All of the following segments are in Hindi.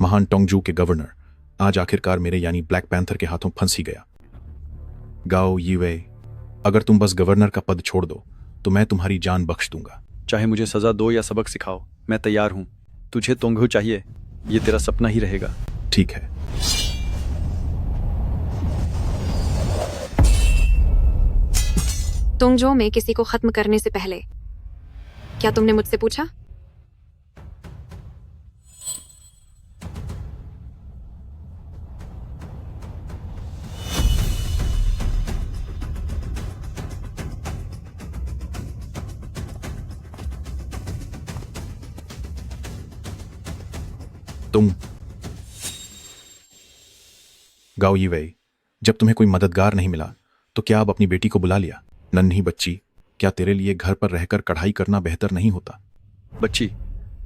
महान टोंगजू के गवर्नर आज आखिरकार मेरे यानी ब्लैक पैंथर के हाथों फंस ही गया। गाओ यीवे, अगर तुम बस गवर्नर का पद छोड़ दो तो मैं तुम्हारी जान बख्श दूंगा। चाहे मुझे सजा दो या सबक सिखाओ, मैं तैयार हूँ। तुझे तोंगहू चाहिए, ये तेरा सपना ही रहेगा। ठीक है। तोंगजो में किसी को खत्म करने से पहले क्या तुमने मुझसे पूछा? तुम गाओ यीवे, जब तुम्हें कोई मददगार नहीं मिला तो क्या अब अपनी बेटी को बुला लिया? नन्ही बच्ची, क्या तेरे लिए घर पर रहकर कढ़ाई करना बेहतर नहीं होता? बच्ची,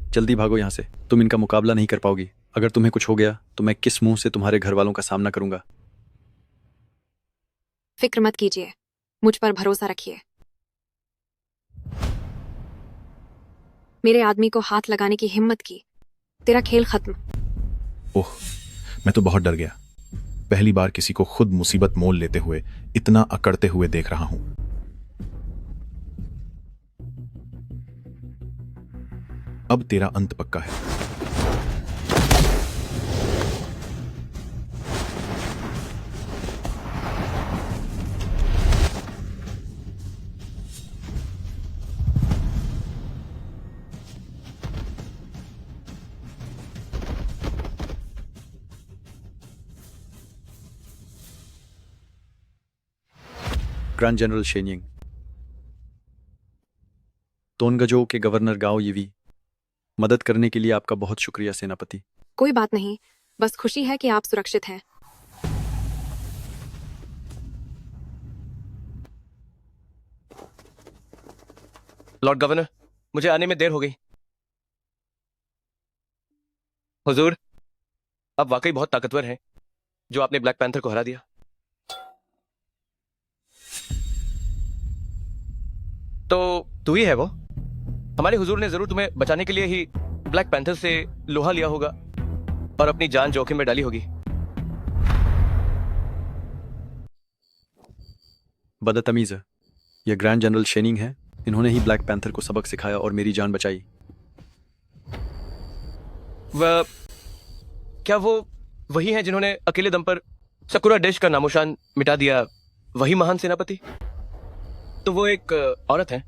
जल्दी भागो यहाँ से। तुम इनका मुकाबला नहीं कर पाओगी। अगर तुम्हें कुछ हो गया तो मैं किस मुंह से तुम्हारे घर वालों का सामना करूंगा? फिक्र मत कीजिए, मुझ पर भरोसा रखिए। मेरे आदमी को हाथ लगाने की हिम्मत की, तेरा खेल खत्म। ओह, मैं तो बहुत डर गया। पहली बार किसी को खुद मुसीबत मोल लेते हुए इतना अकड़ते हुए देख रहा हूं। अब तेरा अंत पक्का है। ग्रैंड जनरल शेनिंग, तोनगजो के गवर्नर गाओ यीवी, मदद करने के लिए आपका बहुत शुक्रिया सेनापति। कोई बात नहीं, बस खुशी है कि आप सुरक्षित हैं। लॉर्ड गवर्नर, मुझे आने में देर हो गई। हुजूर, आप वाकई बहुत ताकतवर हैं जो आपने ब्लैक पैंथर को हरा दिया। तो तू ही है वो? हमारे हुजूर ने जरूर तुम्हें बचाने के लिए ही ब्लैक पैंथर से लोहा लिया होगा और अपनी जान जोखिम में डाली होगी। बदतमीज, यह ग्रैंड जनरल शेनिंग है। इन्होंने ही ब्लैक पैंथर को सबक सिखाया और मेरी जान बचाई। क्या वो वही हैं जिन्होंने अकेले दम पर सकुरा डेश का नामोशान मिटा दिया? वही महान सेनापति? तो वो एक औरत है।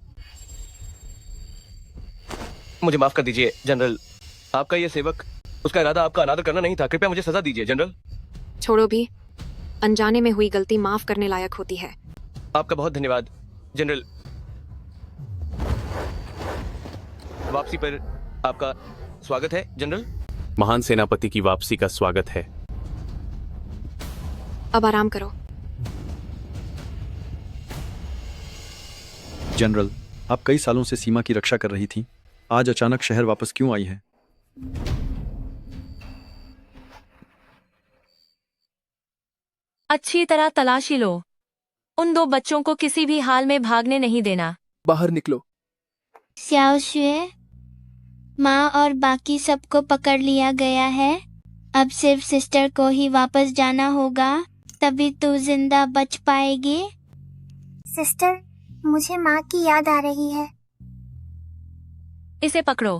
मुझे माफ कर दीजिए जनरल, आपका ये सेवक, उसका इरादा आपका अनादर करना नहीं था। कृपया मुझे सजा दीजिए जनरल। छोड़ो भी, अनजाने में हुई गलती माफ करने लायक होती है। आपका बहुत धन्यवाद जनरल। वापसी पर आपका स्वागत है जनरल। महान सेनापति की वापसी का स्वागत है। अब आराम करो। जनरल, आप कई सालों से सीमा की रक्षा कर रही थीं। आज अचानक शहर वापस क्यों आई हैं? अच्छी तरह तलाशी लो। उन दो बच्चों को किसी भी हाल में भागने नहीं देना। बाहर निकलो। xiao xue, माँ और बाकी सबको पकड़ लिया गया है। अब सिर्फ सिस्टर को ही वापस जाना होगा, तभी तू जिंदा बच पाएगी। सिस्टर, मुझे माँ की याद आ रही है। इसे पकड़ो।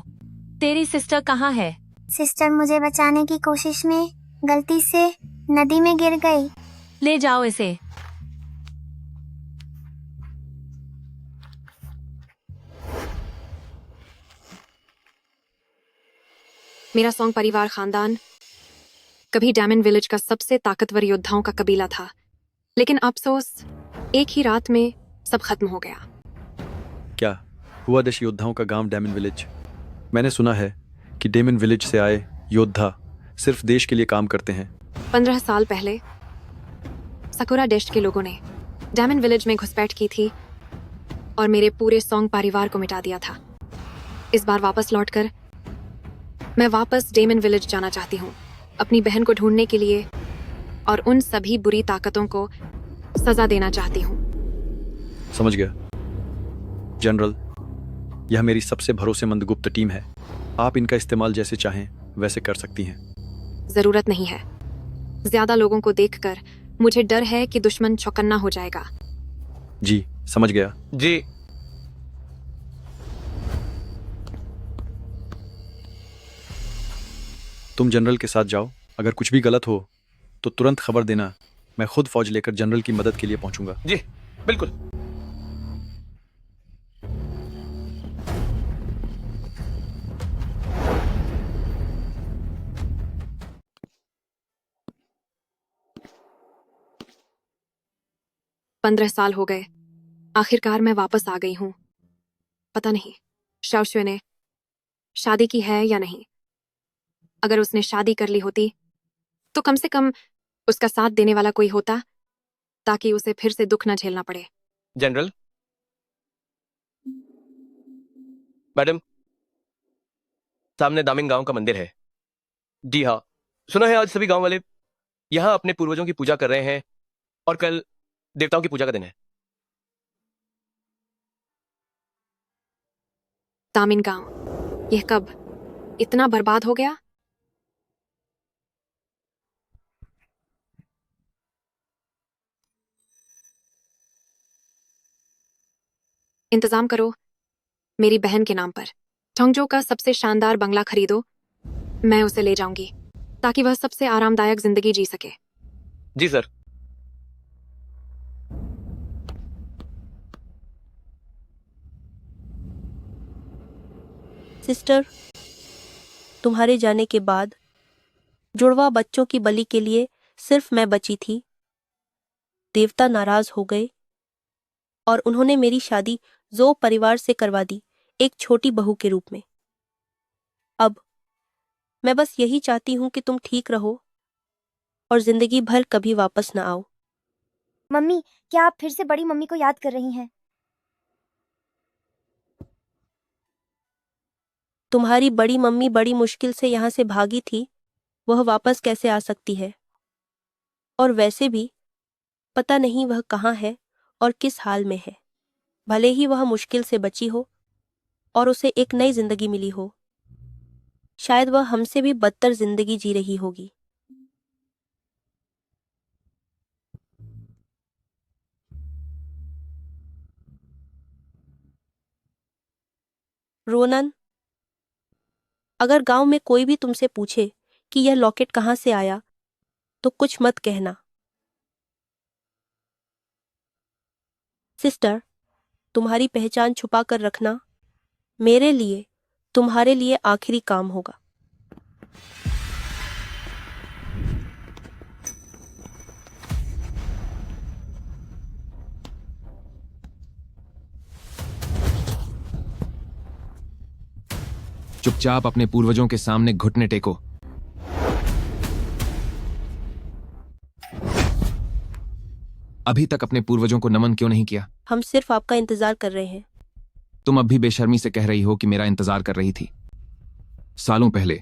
तेरी सिस्टर कहाँ है? सिस्टर मुझे बचाने की कोशिश में गलती से नदी में गिर गई। ले जाओ इसे। मेरा सोंग परिवार खानदान कभी डैमन विलेज का सबसे ताकतवर योद्धाओं का कबीला था, लेकिन अफसोस एक ही रात में सब खत्म हो गया। क्या हुआ देश योद्धाओं का गांव डेमन विलेज? मैंने सुना है कि डेमन विलेज से आए योद्धा सिर्फ देश के लिए काम करते हैं। 15 साल पहले सकुरा डेस्ट के लोगों ने डैमन विलेज में घुसपैठ की थी और मेरे पूरे सोंग परिवार को मिटा दिया था। इस बार वापस लौटकर मैं वापस डेमन विलेज जाना चाहती हूँ, अपनी बहन को ढूंढने के लिए और उन सभी बुरी ताकतों को सजा देना चाहती हूँ। समझ गया जनरल, यह मेरी सबसे भरोसेमंद गुप्त टीम है। आप इनका इस्तेमाल जैसे चाहें वैसे कर सकती हैं। जरूरत नहीं है। ज्यादा लोगों को देखकर मुझे डर है कि दुश्मन चौकन्ना हो जाएगा। जी समझ गया। जी। तुम जनरल के साथ जाओ, अगर कुछ भी गलत हो तो तुरंत खबर देना। मैं खुद फौज लेकर जनरल की मदद के लिए पहुंचूंगा। जी बिल्कुल। पंद्रह साल हो गए, आखिरकार मैं वापस आ गई हूं। पता नहीं शाओशुए ने शादी की है या नहीं। अगर उसने शादी कर ली होती तो कम से कम उसका साथ देने वाला कोई होता, ताकि उसे फिर से दुख न झेलना पड़े। जनरल, मैडम, सामने दामिन गांव का मंदिर है। जी हाँ, सुना है आज सभी गांव वाले यहाँ अपने पूर्वजों की पूजा कर रहे हैं और कल देवताओं की पूजा का दिन है। तामिन गांव, यह कब इतना बर्बाद हो गया? इंतजाम करो मेरी बहन के नाम पर। टोंगजो का सबसे शानदार बंगला खरीदो। मैं उसे ले जाऊंगी ताकि वह सबसे आरामदायक जिंदगी जी सके। जी सर। सिस्टर, तुम्हारे जाने के बाद जुड़वा बच्चों की बलि के लिए सिर्फ मैं बची थी। देवता नाराज हो गए और उन्होंने मेरी शादी जो परिवार से करवा दी, एक छोटी बहू के रूप में। अब मैं बस यही चाहती हूं कि तुम ठीक रहो और जिंदगी भर कभी वापस न आओ। मम्मी, क्या आप फिर से बड़ी मम्मी को याद कर रही हैं? तुम्हारी बड़ी मम्मी बड़ी मुश्किल से यहाँ से भागी थी, वह वापस कैसे आ सकती है? और वैसे भी पता नहीं वह कहाँ है और किस हाल में है। भले ही वह मुश्किल से बची हो और उसे एक नई जिंदगी मिली हो, शायद वह हमसे भी बदतर जिंदगी जी रही होगी। रोनन, अगर गांव में कोई भी तुमसे पूछे कि यह लॉकेट कहाँ से आया, तो कुछ मत कहना। सिस्टर, तुम्हारी पहचान छुपा कर रखना मेरे लिए तुम्हारे लिए आखिरी काम होगा। चुपचाप अपने पूर्वजों के सामने घुटने टेको। अभी तक अपने पूर्वजों को नमन क्यों नहीं किया? हम सिर्फ आपका इंतजार कर रहे हैं। तुम अब भी बेशर्मी से कह रही हो कि मेरा इंतजार कर रही थी। सालों पहले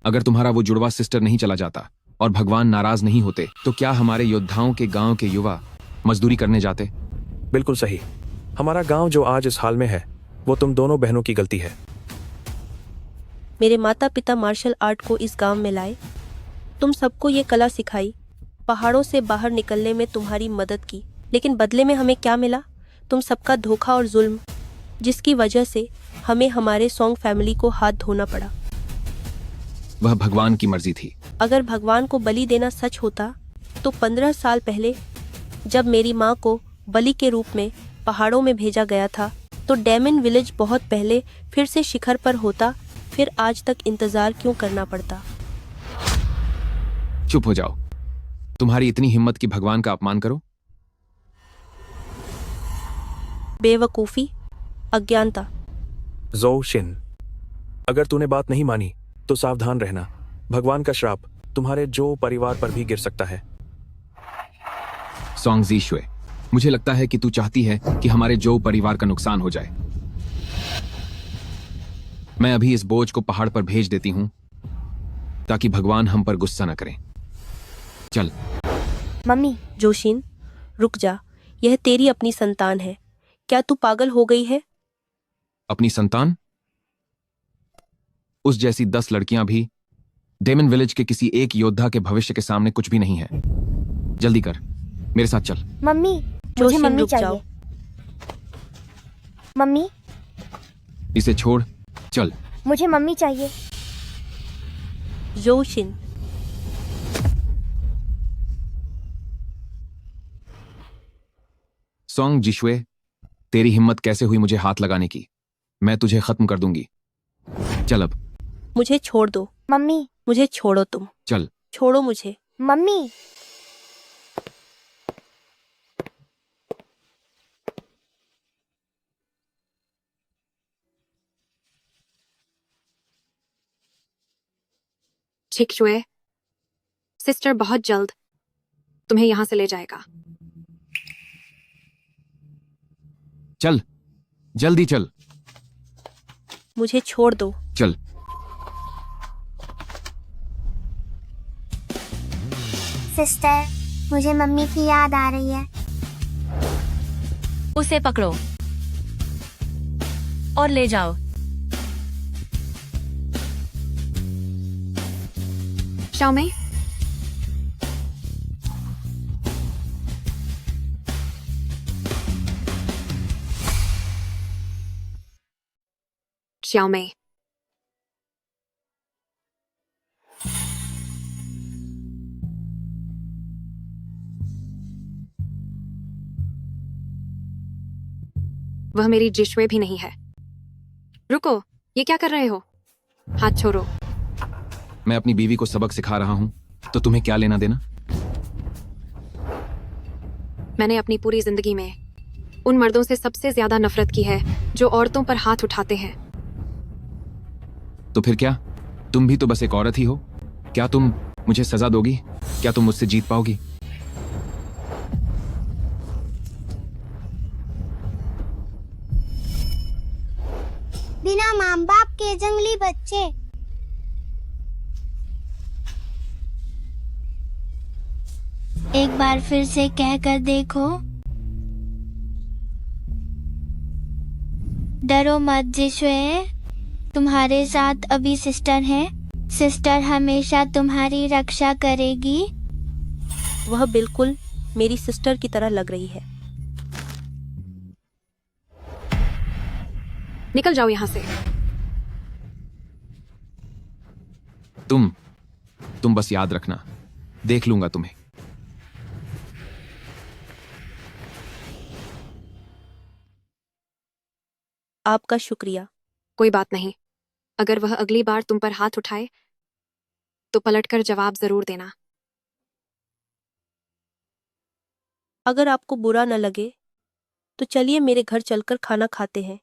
अगर तुम्हारा वो जुड़वा सिस्टर नहीं चला जाता और भगवान नाराज नहीं होते, तो क्या हमारे योद्धाओं के गांव के युवा मजदूरी करने जाते? बिल्कुल सही। हमारा गांव जो आज इस हाल में है, वो तुम दोनों बहनों की गलती है। मेरे माता पिता मार्शल आर्ट को इस गांव में लाए, तुम सबको ये कला सिखाई, पहाड़ों से बाहर निकलने में तुम्हारी मदद की, लेकिन बदले में हमें क्या मिला? तुम सबका धोखा और जुल्म, जिसकी वजह से हमें हमारे सॉन्ग फैमिली को हाथ धोना पड़ा। वह भगवान की मर्जी थी। अगर भगवान को बलि देना सच होता, तो 15 साल पहले जब मेरी माँ को बलि के रूप में पहाड़ों में भेजा गया था, तो डैमिन विलेज बहुत पहले फिर से शिखर पर होता। फिर आज तक इंतजार क्यों करना पड़ता? चुप हो जाओ। तुम्हारी इतनी हिम्मत कि भगवान का अपमान करो? बेवकूफी, अज्ञानता। जो शिन, अगर तूने बात नहीं मानी तो सावधान रहना। भगवान का श्राप तुम्हारे जो परिवार पर भी गिर सकता है। सॉन्ग जी शुए, मुझे लगता है कि तू चाहती है कि हमारे जो परिवार का नुकसान हो जाए। मैं अभी इस बोझ को पहाड़ पर भेज देती हूं ताकि भगवान हम पर गुस्सा न करें। चल। मम्मी। जोशिन, रुक जा। यह तेरी अपनी संतान है। क्या तू पागल हो गई है? अपनी संतान? उस जैसी 10 लड़कियां भी डेमन विलेज के किसी एक योद्धा के भविष्य के सामने कुछ भी नहीं है। जल्दी कर, मेरे साथ चल। मम्मी, मुझे जोशिन, मम्मी रुक चाहिए। जाओ। मम्मी, इसे छोड़, चल। मुझे मम्मी चाहिए। जोशिन, सॉन्ग जिशुए, तेरी हिम्मत कैसे हुई मुझे हाथ लगाने की? मैं तुझे खत्म कर दूंगी। चल अब, मुझे छोड़ दो। मम्मी, मुझे छोड़ो तुम। चल। छोड़ो मुझे। मम्मी। छिकशुए, सिस्टर बहुत जल्द तुम्हें यहां से ले जाएगा। चल, जल्दी चल। मुझे छोड़ दो। चल। सिस्टर, मुझे मम्मी की याद आ रही है। उसे पकड़ो और ले जाओ। शाओमेई, शाओमेई, वह मेरी जिशुए भी नहीं है। रुको, ये क्या कर रहे हो? हाथ छोड़ो। मैं अपनी बीवी को सबक सिखा रहा हूं, तो तुम्हें क्या लेना देना? मैंने अपनी पूरी जिंदगी में उन मर्दों से सबसे ज्यादा नफरत की है जो औरतों पर हाथ उठाते हैं। तो फिर क्या? तुम भी तो बस एक औरत ही हो। क्या तुम मुझे सजा दोगी? क्या तुम मुझसे जीत पाओगी? बिना माँ बाप के जंगली बच्चे। एक बार फिर से कहकर देखो। डरो मत जिशुए, तुम्हारे साथ अभी सिस्टर है। सिस्टर हमेशा तुम्हारी रक्षा करेगी। वह बिल्कुल मेरी सिस्टर की तरह लग रही है। निकल जाओ यहां से। तुम बस याद रखना, देख लूंगा तुम्हें। आपका शुक्रिया। कोई बात नहीं। अगर वह अगली बार तुम पर हाथ उठाए तो पलटकर जवाब जरूर देना। अगर आपको बुरा न लगे तो चलिए मेरे घर चलकर खाना खाते हैं।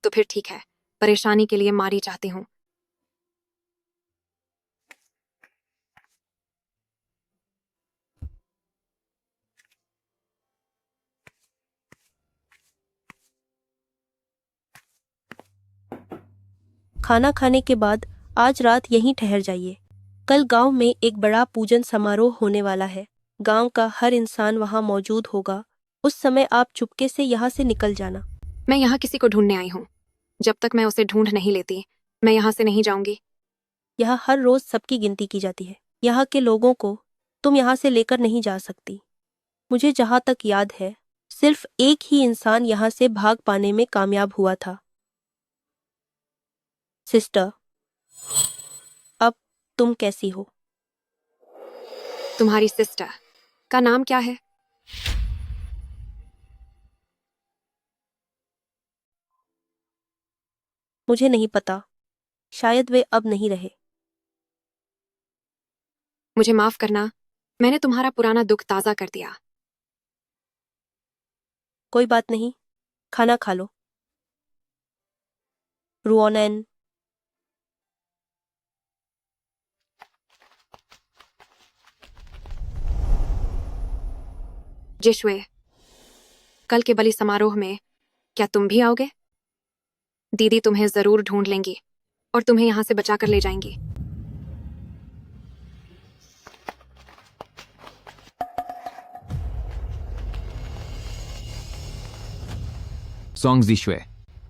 तो फिर ठीक है, परेशानी के लिए मारी चाहती हूँ। खाना खाने के बाद आज रात यहीं ठहर जाइए। कल गांव में एक बड़ा पूजन समारोह होने वाला है। गांव का हर इंसान वहां मौजूद होगा। उस समय आप चुपके से यहाँ से निकल जाना। मैं यहाँ किसी को ढूंढने आई हूँ। जब तक मैं उसे ढूंढ नहीं लेती, मैं यहाँ से नहीं जाऊंगी। यहाँ हर रोज सबकी गिनती की जाती है। यहाँ के लोगों को तुम यहाँ से लेकर नहीं जा सकती। मुझे जहाँ तक याद है, सिर्फ एक ही इंसान यहाँ से भाग पाने में कामयाब हुआ था। सिस्टर, अब तुम कैसी हो? तुम्हारी सिस्टर का नाम क्या है? मुझे नहीं पता। शायद वे अब नहीं रहे। मुझे माफ करना, मैंने तुम्हारा पुराना दुख ताजा कर दिया। कोई बात नहीं, खाना खा लो। रुओनैन, जिशुए, कल के बलि समारोह में क्या तुम भी आओगे? दीदी तुम्हें जरूर ढूंढ लेंगी और तुम्हें यहां से बचा कर ले जाएंगी। सॉन्ग जिशुए,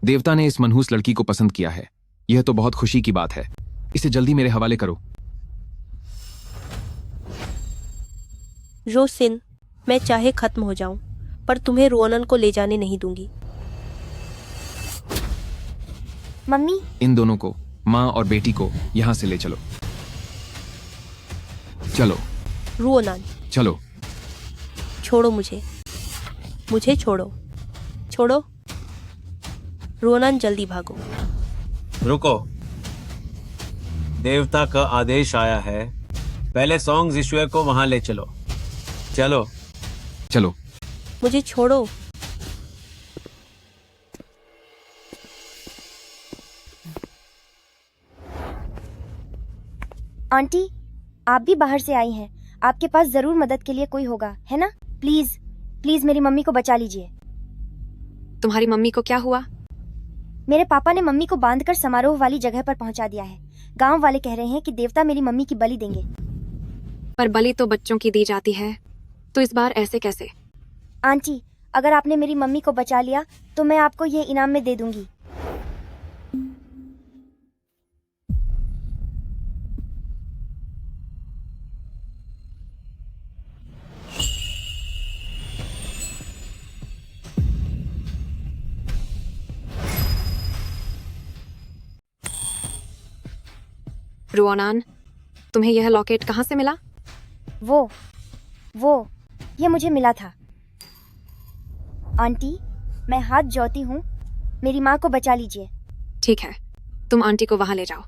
देवता ने इस मनहूस लड़की को पसंद किया है। यह तो बहुत खुशी की बात है। इसे जल्दी मेरे हवाले करो। रोशिन, मैं चाहे खत्म हो जाऊं, पर तुम्हें रोनन को ले जाने नहीं दूंगी। मम्मी, इन दोनों को, माँ और बेटी को यहाँ से ले चलो। चलो रोनन, चलो। छोड़ो मुझे, मुझे छोड़ो, छोड़ो। रोनन, जल्दी भागो। रुको, देवता का आदेश आया है, पहले सॉन्ग ईश्वर को वहां ले चलो। चलो चलो। मुझे छोड़ो। आंटी, आप भी बाहर से आई हैं। आपके पास जरूर मदद के लिए कोई होगा, है ना? प्लीज प्लीज मेरी मम्मी को बचा लीजिए। तुम्हारी मम्मी को क्या हुआ? मेरे पापा ने मम्मी को बांधकर समारोह वाली जगह पर पहुंचा दिया है। गांव वाले कह रहे हैं कि देवता मेरी मम्मी की बलि देंगे। पर बलि तो बच्चों की दी जाती है, तो इस बार ऐसे कैसे? आंटी, अगर आपने मेरी मम्मी को बचा लिया तो मैं आपको ये इनाम में दे दूंगी। रोनान, तुम्हें यह लॉकेट कहाँ से मिला? वो ये मुझे मिला था। आंटी, मैं हाथ जोड़ती हूँ, मेरी माँ को बचा लीजिए। ठीक है, तुम आंटी को वहां ले जाओ।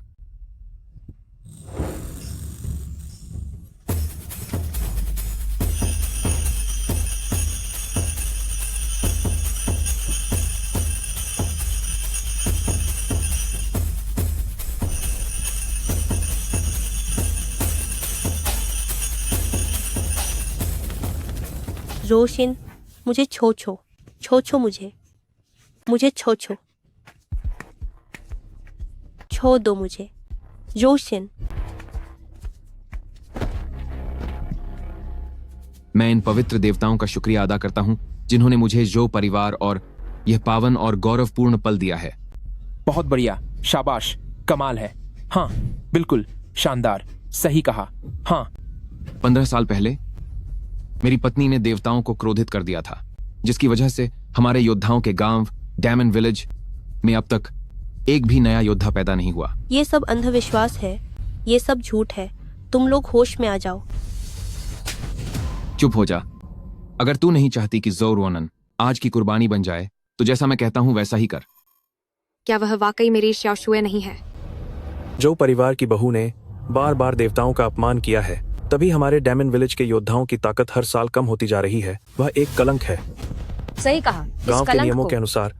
रोशिन, मुझे छो मुझे छो दो मुझे। रोशिन, मैं इन पवित्र देवताओं का शुक्रिया अदा करता हूँ जिन्होंने मुझे जो परिवार और यह पावन और गौरवपूर्ण पल दिया है। बहुत बढ़िया, शाबाश, कमाल है। हाँ, बिल्कुल शानदार, सही कहा। हाँ, 15 साल पहले मेरी पत्नी ने देवताओं को क्रोधित कर दिया था, जिसकी वजह से हमारे योद्धाओं के गांव डैमन विलेज में अब तक एक भी नया योद्धा पैदा नहीं हुआ। ये सब अंधविश्वास है, ये सब झूठ है। तुम लोग होश में आ जाओ। चुप हो जा। अगर तू नहीं चाहती कि ज़ो रोनन आज की कुर्बानी बन जाए, तो जैसा मैं कहता हूं वैसा ही कर। क्या वह वाकई मेरी श्याशुए नहीं है? जो परिवार की बहू ने बार बार देवताओं का अपमान किया है, तभी हमारे डैमन विलेज के योद्धाओं की ताकत हर साल कम होती जा रही है। वह एक कलंक है। सही कहा। गांव के नियमों के अनुसार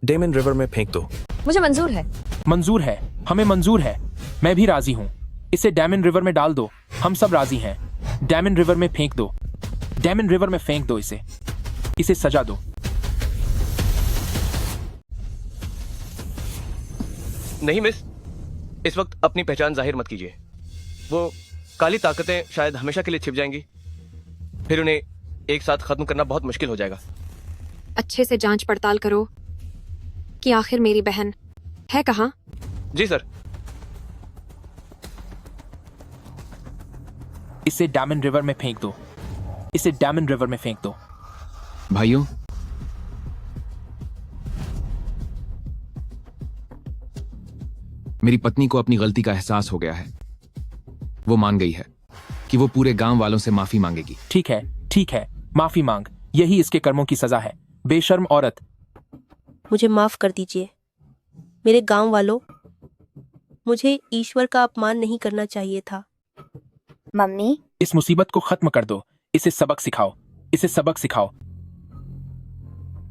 डेमन रिवर में फेंक दो। मुझे मंजूर है। मंजूर है, हमें मंजूर है। मैं भी राजी हूँ। इसे डैमन रिवर में डाल दो। हम सब राजी हैं। डैमन रिवर में फेंक दो। डैमन रिवर में फेंक दो इसे सजा दो। नहीं मिस, इस वक्त अपनी पहचान जाहिर मत कीजिए। वो काली ताकतें शायद हमेशा के लिए छिप जाएंगी, फिर उन्हें एक साथ खत्म करना बहुत मुश्किल हो जाएगा। अच्छे से जांच पड़ताल करो कि आखिर मेरी बहन है कहाँ। जी सर। इसे डैमन रिवर में फेंक दो। इसे डैमन रिवर में फेंक दो। भाइयों, मेरी पत्नी को अपनी गलती का एहसास हो गया है। वो मान गई है कि वो पूरे गांव वालों से माफी मांगेगी। ठीक है, माफी मांग। यही इसके कर्मों की सजा है। बेशर्म औरत। मुझे माफ कर दीजिए मेरे गांव वालों, मुझे ईश्वर का अपमान नहीं करना चाहिए था। मम्मी, इस मुसीबत को खत्म कर दो। इसे सबक सिखाओ।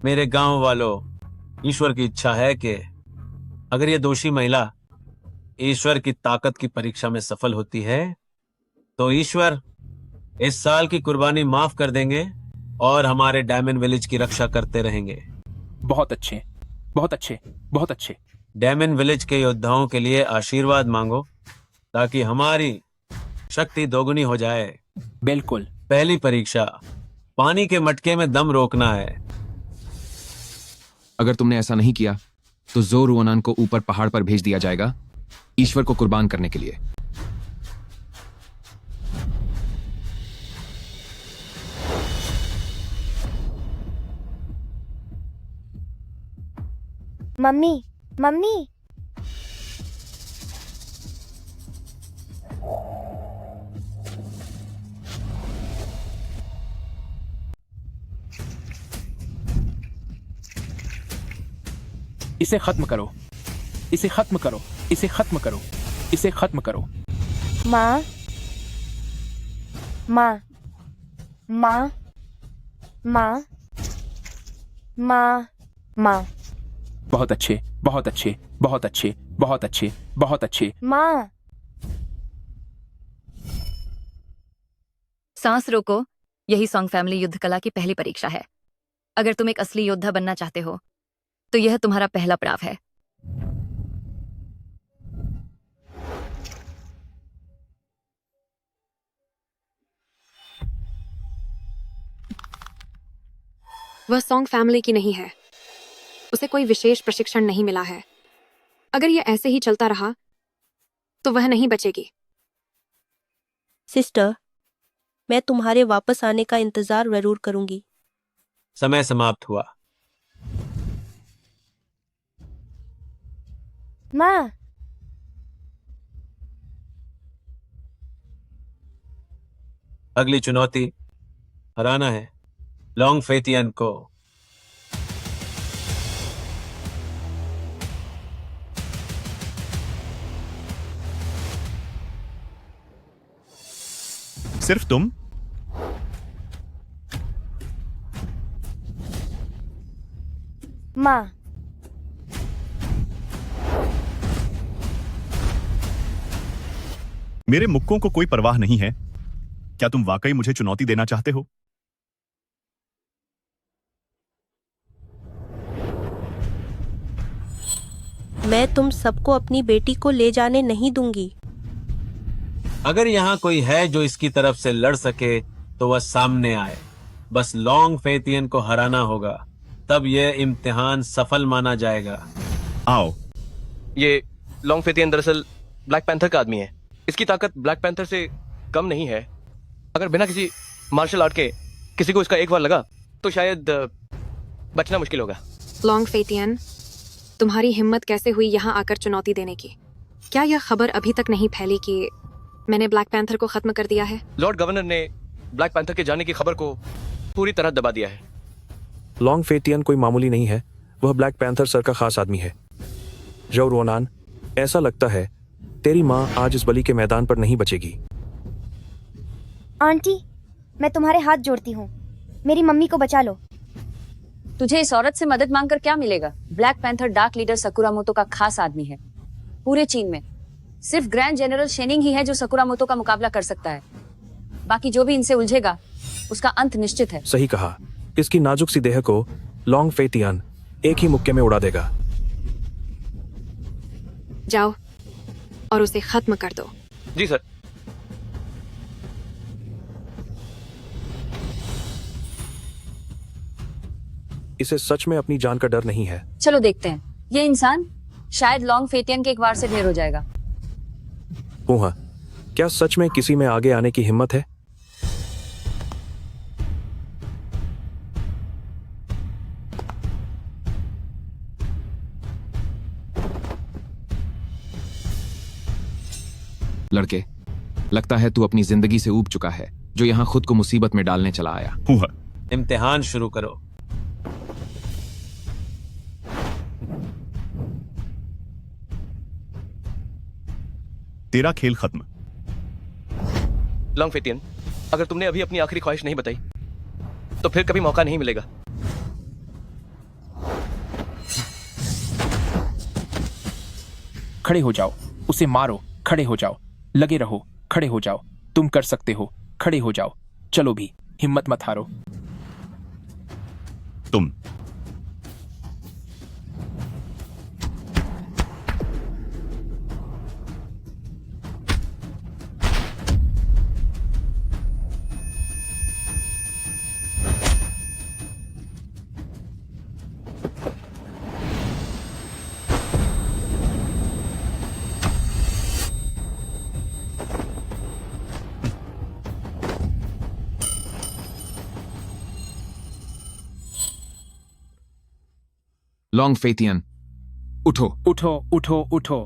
मेरे गांव वालों, ईश्वर की इच्छा है कि अगर ये दोषी महिला ईश्वर की ताकत की परीक्षा में सफल होती है तो ईश्वर इस साल की कुर्बानी माफ कर देंगे और हमारे डायमंड विलेज की रक्षा करते रहेंगे। बहुत अच्छे। डायमंड विलेज के योद्धाओं के लिए आशीर्वाद मांगो ताकि हमारी शक्ति दोगुनी हो जाए। बिल्कुल। पहली परीक्षा, पानी के मटके में दम रोकना है। अगर तुमने ऐसा नहीं किया तो ज़ो रोनन को ऊपर पहाड़ पर भेज दिया जाएगा ईश्वर को कुर्बान करने के लिए। मम्मी मम्मी इसे खत्म करो, इसे खत्म करो, इसे खत्म करो, इसे खत्म करो। माँ माँ माँ माँ माँ माँ बहुत अच्छे, बहुत अच्छे, बहुत अच्छे, बहुत अच्छे, बहुत अच्छे। माँ सांस रोको। यही सॉन्ग फैमिली युद्ध कला की पहली परीक्षा है। अगर तुम एक असली योद्धा बनना चाहते हो तो यह तुम्हारा पहला पड़ाव है। वह सॉन्ग फैमिली की नहीं है। उसे कोई विशेष प्रशिक्षण नहीं मिला है। अगर यह ऐसे ही चलता रहा तो वह नहीं बचेगी। सिस्टर, मैं तुम्हारे वापस आने का इंतजार जरूर करूंगी। समय समाप्त हुआ। माँ अगली चुनौती हराना है लॉन्ग फेतियन को। सिर्फ तुम? माँ मेरे मुक्कों को कोई परवाह नहीं है। क्या तुम वाकई मुझे चुनौती देना चाहते हो? मैं तुम सबको अपनी बेटी को ले जाने नहीं दूंगी। अगर यहाँ कोई है जो इसकी तरफ से लड़ सके तो वह सामने आए। बस लॉन्ग फेतियन को हराना होगा, तब यह इम्तिहान सफल माना जाएगा। आओ। ये लॉन्ग फेतियन दरअसल ब्लैक पैंथर का आदमी है। इसकी ताकत ब्लैक पैंथर से कम नहीं है। अगर बिना किसी मार्शल आर्ट के किसी को इसका एक बार लगा तो शायद बचना मुश्किल होगा। लॉन्ग फेतियन, तुम्हारी हिम्मत कैसे हुई यहाँ आकर चुनौती देने की? क्या यह खबर अभी तक नहीं फैली कि मैंने ब्लैक पैंथर को खत्म कर दिया है? लॉर्ड गवर्नर ने ब्लैक पैंथर के जाने की खबर को पूरी तरह दबा दिया है। लॉन्ग फेतियन कोई मामूली नहीं है, वह ब्लैक पैंथर सर का खास आदमी है। जो रोनान, ऐसा लगता है तेरी माँ आज इस बलि के मैदान पर नहीं बचेगी। आंटी, मैं तुम्हारे हाथ जोड़ती हूँ, मेरी मम्मी को बचा लो। तुझे इस औरत से मदद मांगकर क्या मिलेगा? ब्लैक पैंथर डार्क लीडर सकुरामोतो का खास आदमी है। पूरे चीन में सिर्फ ग्रैंड जनरल शेनिंग ही है जो सकुरामोतो का मुकाबला कर सकता है। बाकी जो भी इनसे उलझेगा उसका अंत निश्चित है। सही कहा। इसकी नाजुक सी देह को लॉन्ग फेतियन एक ही मुक्के में उड़ा देगा। जाओ और उसे खत्म कर दो। जी सर। इसे सच में अपनी जान का डर नहीं है। चलो देखते हैं। ये इंसान शायद लॉन्ग फेतियन के एक वार से ढेर हो जाएगा। पूहा, क्या सच में किसी में आगे आने की हिम्मत है? लड़के, लगता है तू अपनी जिंदगी से ऊब चुका है, जो यहाँ खुद को मुसीबत में डालने चला आया। इम्तिहान शुरू करो। तेरा खेल खत्म। लॉन्ग फेतियन, अगर तुमने अभी अपनी आखिरी ख्वाहिश नहीं बताई तो फिर कभी मौका नहीं मिलेगा। खड़े हो जाओ, उसे मारो। खड़े हो जाओ, लगे रहो। खड़े हो जाओ, तुम कर सकते हो। खड़े हो जाओ। चलो भी, हिम्मत मत हारो। तुम लॉन्ग फेतियन, उठो। उठो उठो उठो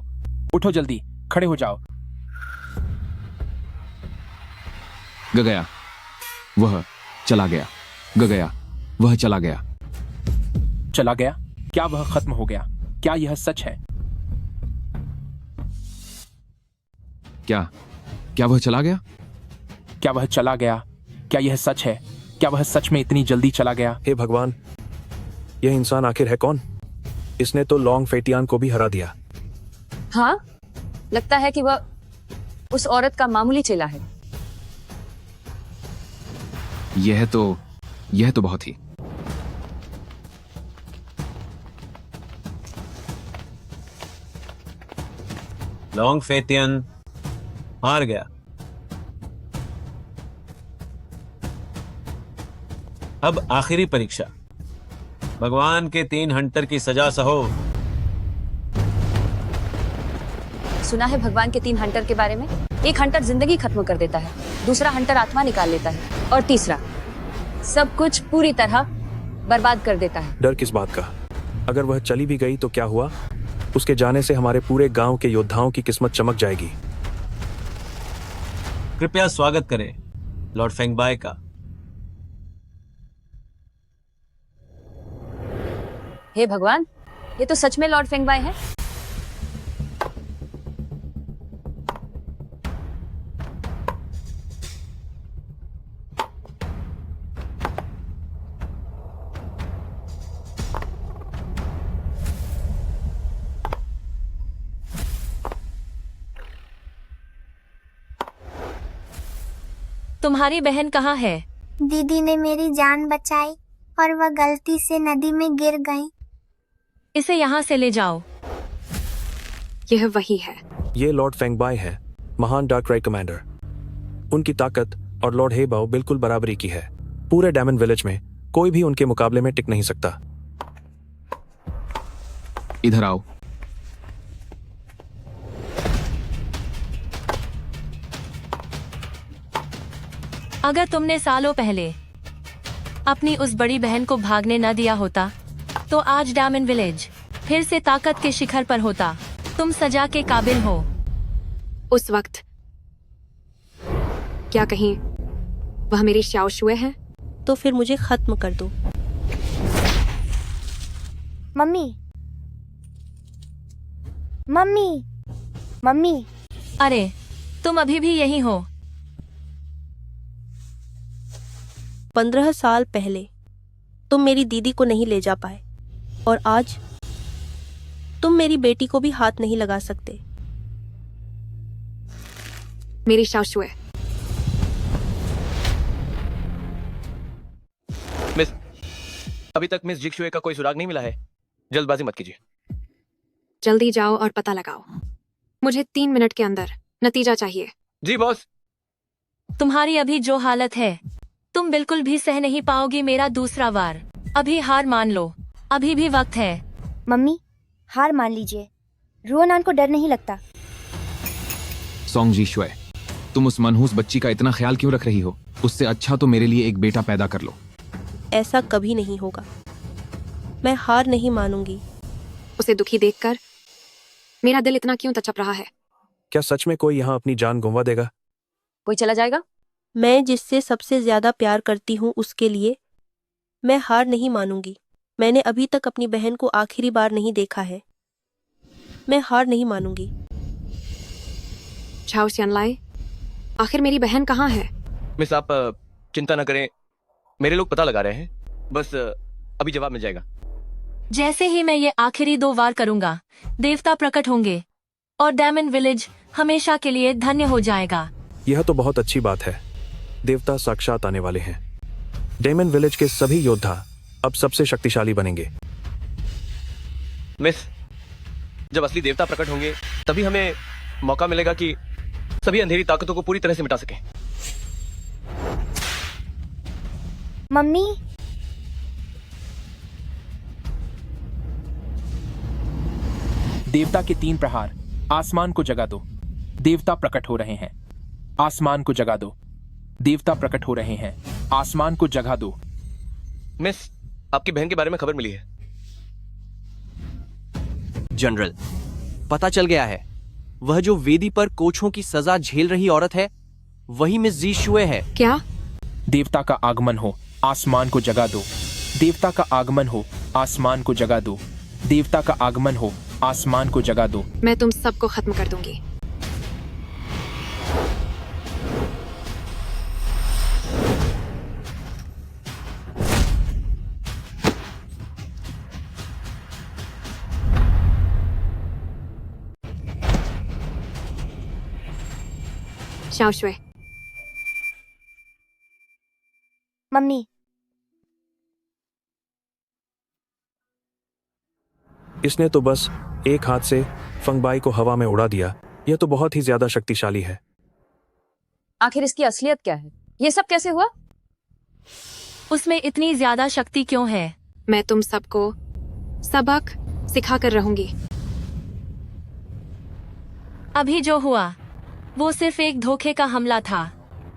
उठो, जल्दी खड़े हो जाओ। गया, वह चला गया। गया, वह चला गया। चला गया? क्या वह खत्म हो गया? क्या यह सच है? क्या क्या वह चला गया? क्या वह चला गया? क्या यह सच है? क्या वह सच में इतनी जल्दी चला गया? हे भगवान, यह इंसान आखिर है कौन? इसने तो लॉन्ग फेटियान को भी हरा दिया। हाँ, लगता है कि वह उस औरत का मामूली चेला है। यह तो बहुत ही। लॉन्ग फेटियन हार गया। अब आखिरी परीक्षा, भगवान के 3 हंटर की सजा सहो। सुना है भगवान के 3 हंटर के बारे में। एक हंटर जिंदगी खत्म कर देता है, दूसरा हंटर आत्मा निकाल लेता है, और तीसरा सब कुछ पूरी तरह बर्बाद कर देता है। डर किस बात का? अगर वह चली भी गई तो क्या हुआ? उसके जाने से हमारे पूरे गांव के योद्धाओं की किस्मत चमक जाएगी। कृपया स्वागत करें लॉर्ड फेंगबाई का। हे भगवान, ये तो सच में लॉर्ड फेंगबाई है। तुम्हारी बहन कहाँ है? दीदी ने मेरी जान बचाई और वह गलती से नदी में गिर गई। इसे यहाँ से ले जाओ। यह वही है। ये लॉर्ड फेंगबाई है, महान डार्क राइट कमांडर। उनकी ताकत और लॉर्ड हेबाओ बिल्कुल बराबरी की है। पूरे डायमंड विलेज में कोई भी उनके मुकाबले में टिक नहीं सकता। इधर आओ। अगर तुमने सालों पहले अपनी उस बड़ी बहन को भागने न दिया होता तो आज डायमंड विलेज फिर से ताकत के शिखर पर होता। तुम सजा के काबिल हो। उस वक्त क्या कहीं वह मेरी शाओशुए है? तो फिर मुझे खत्म कर दो। Mummy, mummy, mummy. अरे, तुम अभी भी यही हो? 15 साल पहले तुम मेरी दीदी को नहीं ले जा पाए और आज तुम मेरी बेटी को भी हाथ नहीं लगा सकते। मेरी शाओशुए। मिस, अभी तक मिस जिक्शुए का कोई सुराग नहीं मिला है। जल्दबाजी मत कीजिए। जल्दी जाओ और पता लगाओ। मुझे 3 मिनट के अंदर नतीजा चाहिए। जी बॉस। तुम्हारी अभी जो हालत है तुम बिल्कुल भी सह नहीं पाओगी मेरा दूसरा वार। अभी हार मान लो, अभी भी वक्त है। मम्मी, हार मान लीजिए। रुओनान को डर नहीं लगता। सोंग जीशुए, तुम उस मनहूस बच्ची का इतना ख्याल क्यों रख रही हो? उससे अच्छा तो मेरे लिए एक बेटा पैदा कर लो। ऐसा कभी नहीं होगा। मैं हार नहीं मानूंगी। उसे दुखी देखकर मेरा दिल इतना क्यों तड़प रहा है? क्या सच में कोई यहाँ अपनी जान गंवा देगा? कोई चला जाएगा? मैं जिससे सबसे ज्यादा प्यार करती हूँ उसके लिए मैं हार नहीं मानूंगी। मैंने अभी तक अपनी बहन को आखिरी बार नहीं देखा है। मैं हार नहीं मानूंगी। झाओ सियानलाई, आखिर मेरी बहन कहाँ है? मिस, आप चिंता न करें, मेरे लोग पता लगा रहे हैं। बस अभी जवाब मिल जाएगा। जैसे ही मैं ये आखिरी 2 वार करूंगा देवता प्रकट होंगे और डायमंड विलेज हमेशा के लिए धन्य हो जाएगा। यह तो बहुत अच्छी बात है। देवता साक्षात आने वाले हैं। डायमंड विलेज के सभी योद्धा अब सबसे शक्तिशाली बनेंगे। मिस, जब असली देवता प्रकट होंगे तभी हमें मौका मिलेगा कि सभी अंधेरी ताकतों को पूरी तरह से मिटा सकें। मम्मी, देवता के 3 प्रहार, आसमान को जगा दो। देवता प्रकट हो रहे हैं। आसमान को जगा दो। देवता प्रकट हो रहे हैं। आसमान को जगा दो। मिस, आपकी बहन के बारे में खबर मिली है। जनरल, पता चल गया है, वह जो वेदी पर कोछों की सजा झेल रही औरत है वही मिस जी शुए है। क्या? देवता का आगमन हो, आसमान को जगा दो। देवता का आगमन हो, आसमान को जगा दो। देवता का आगमन हो, आसमान को जगा दो। मैं तुम सबको खत्म कर दूंगी। शाओशुए, मम्मी, इसने तो बस एक हाथ से फंगबाई को हवा में उड़ा दिया। यह तो बहुत ही ज्यादा शक्तिशाली है। आखिर इसकी असलियत क्या है? ये सब कैसे हुआ? उसमें इतनी ज्यादा शक्ति क्यों है? मैं तुम सबको सबक सिखा कर रहूंगी। अभी जो हुआ वो सिर्फ एक धोखे का हमला था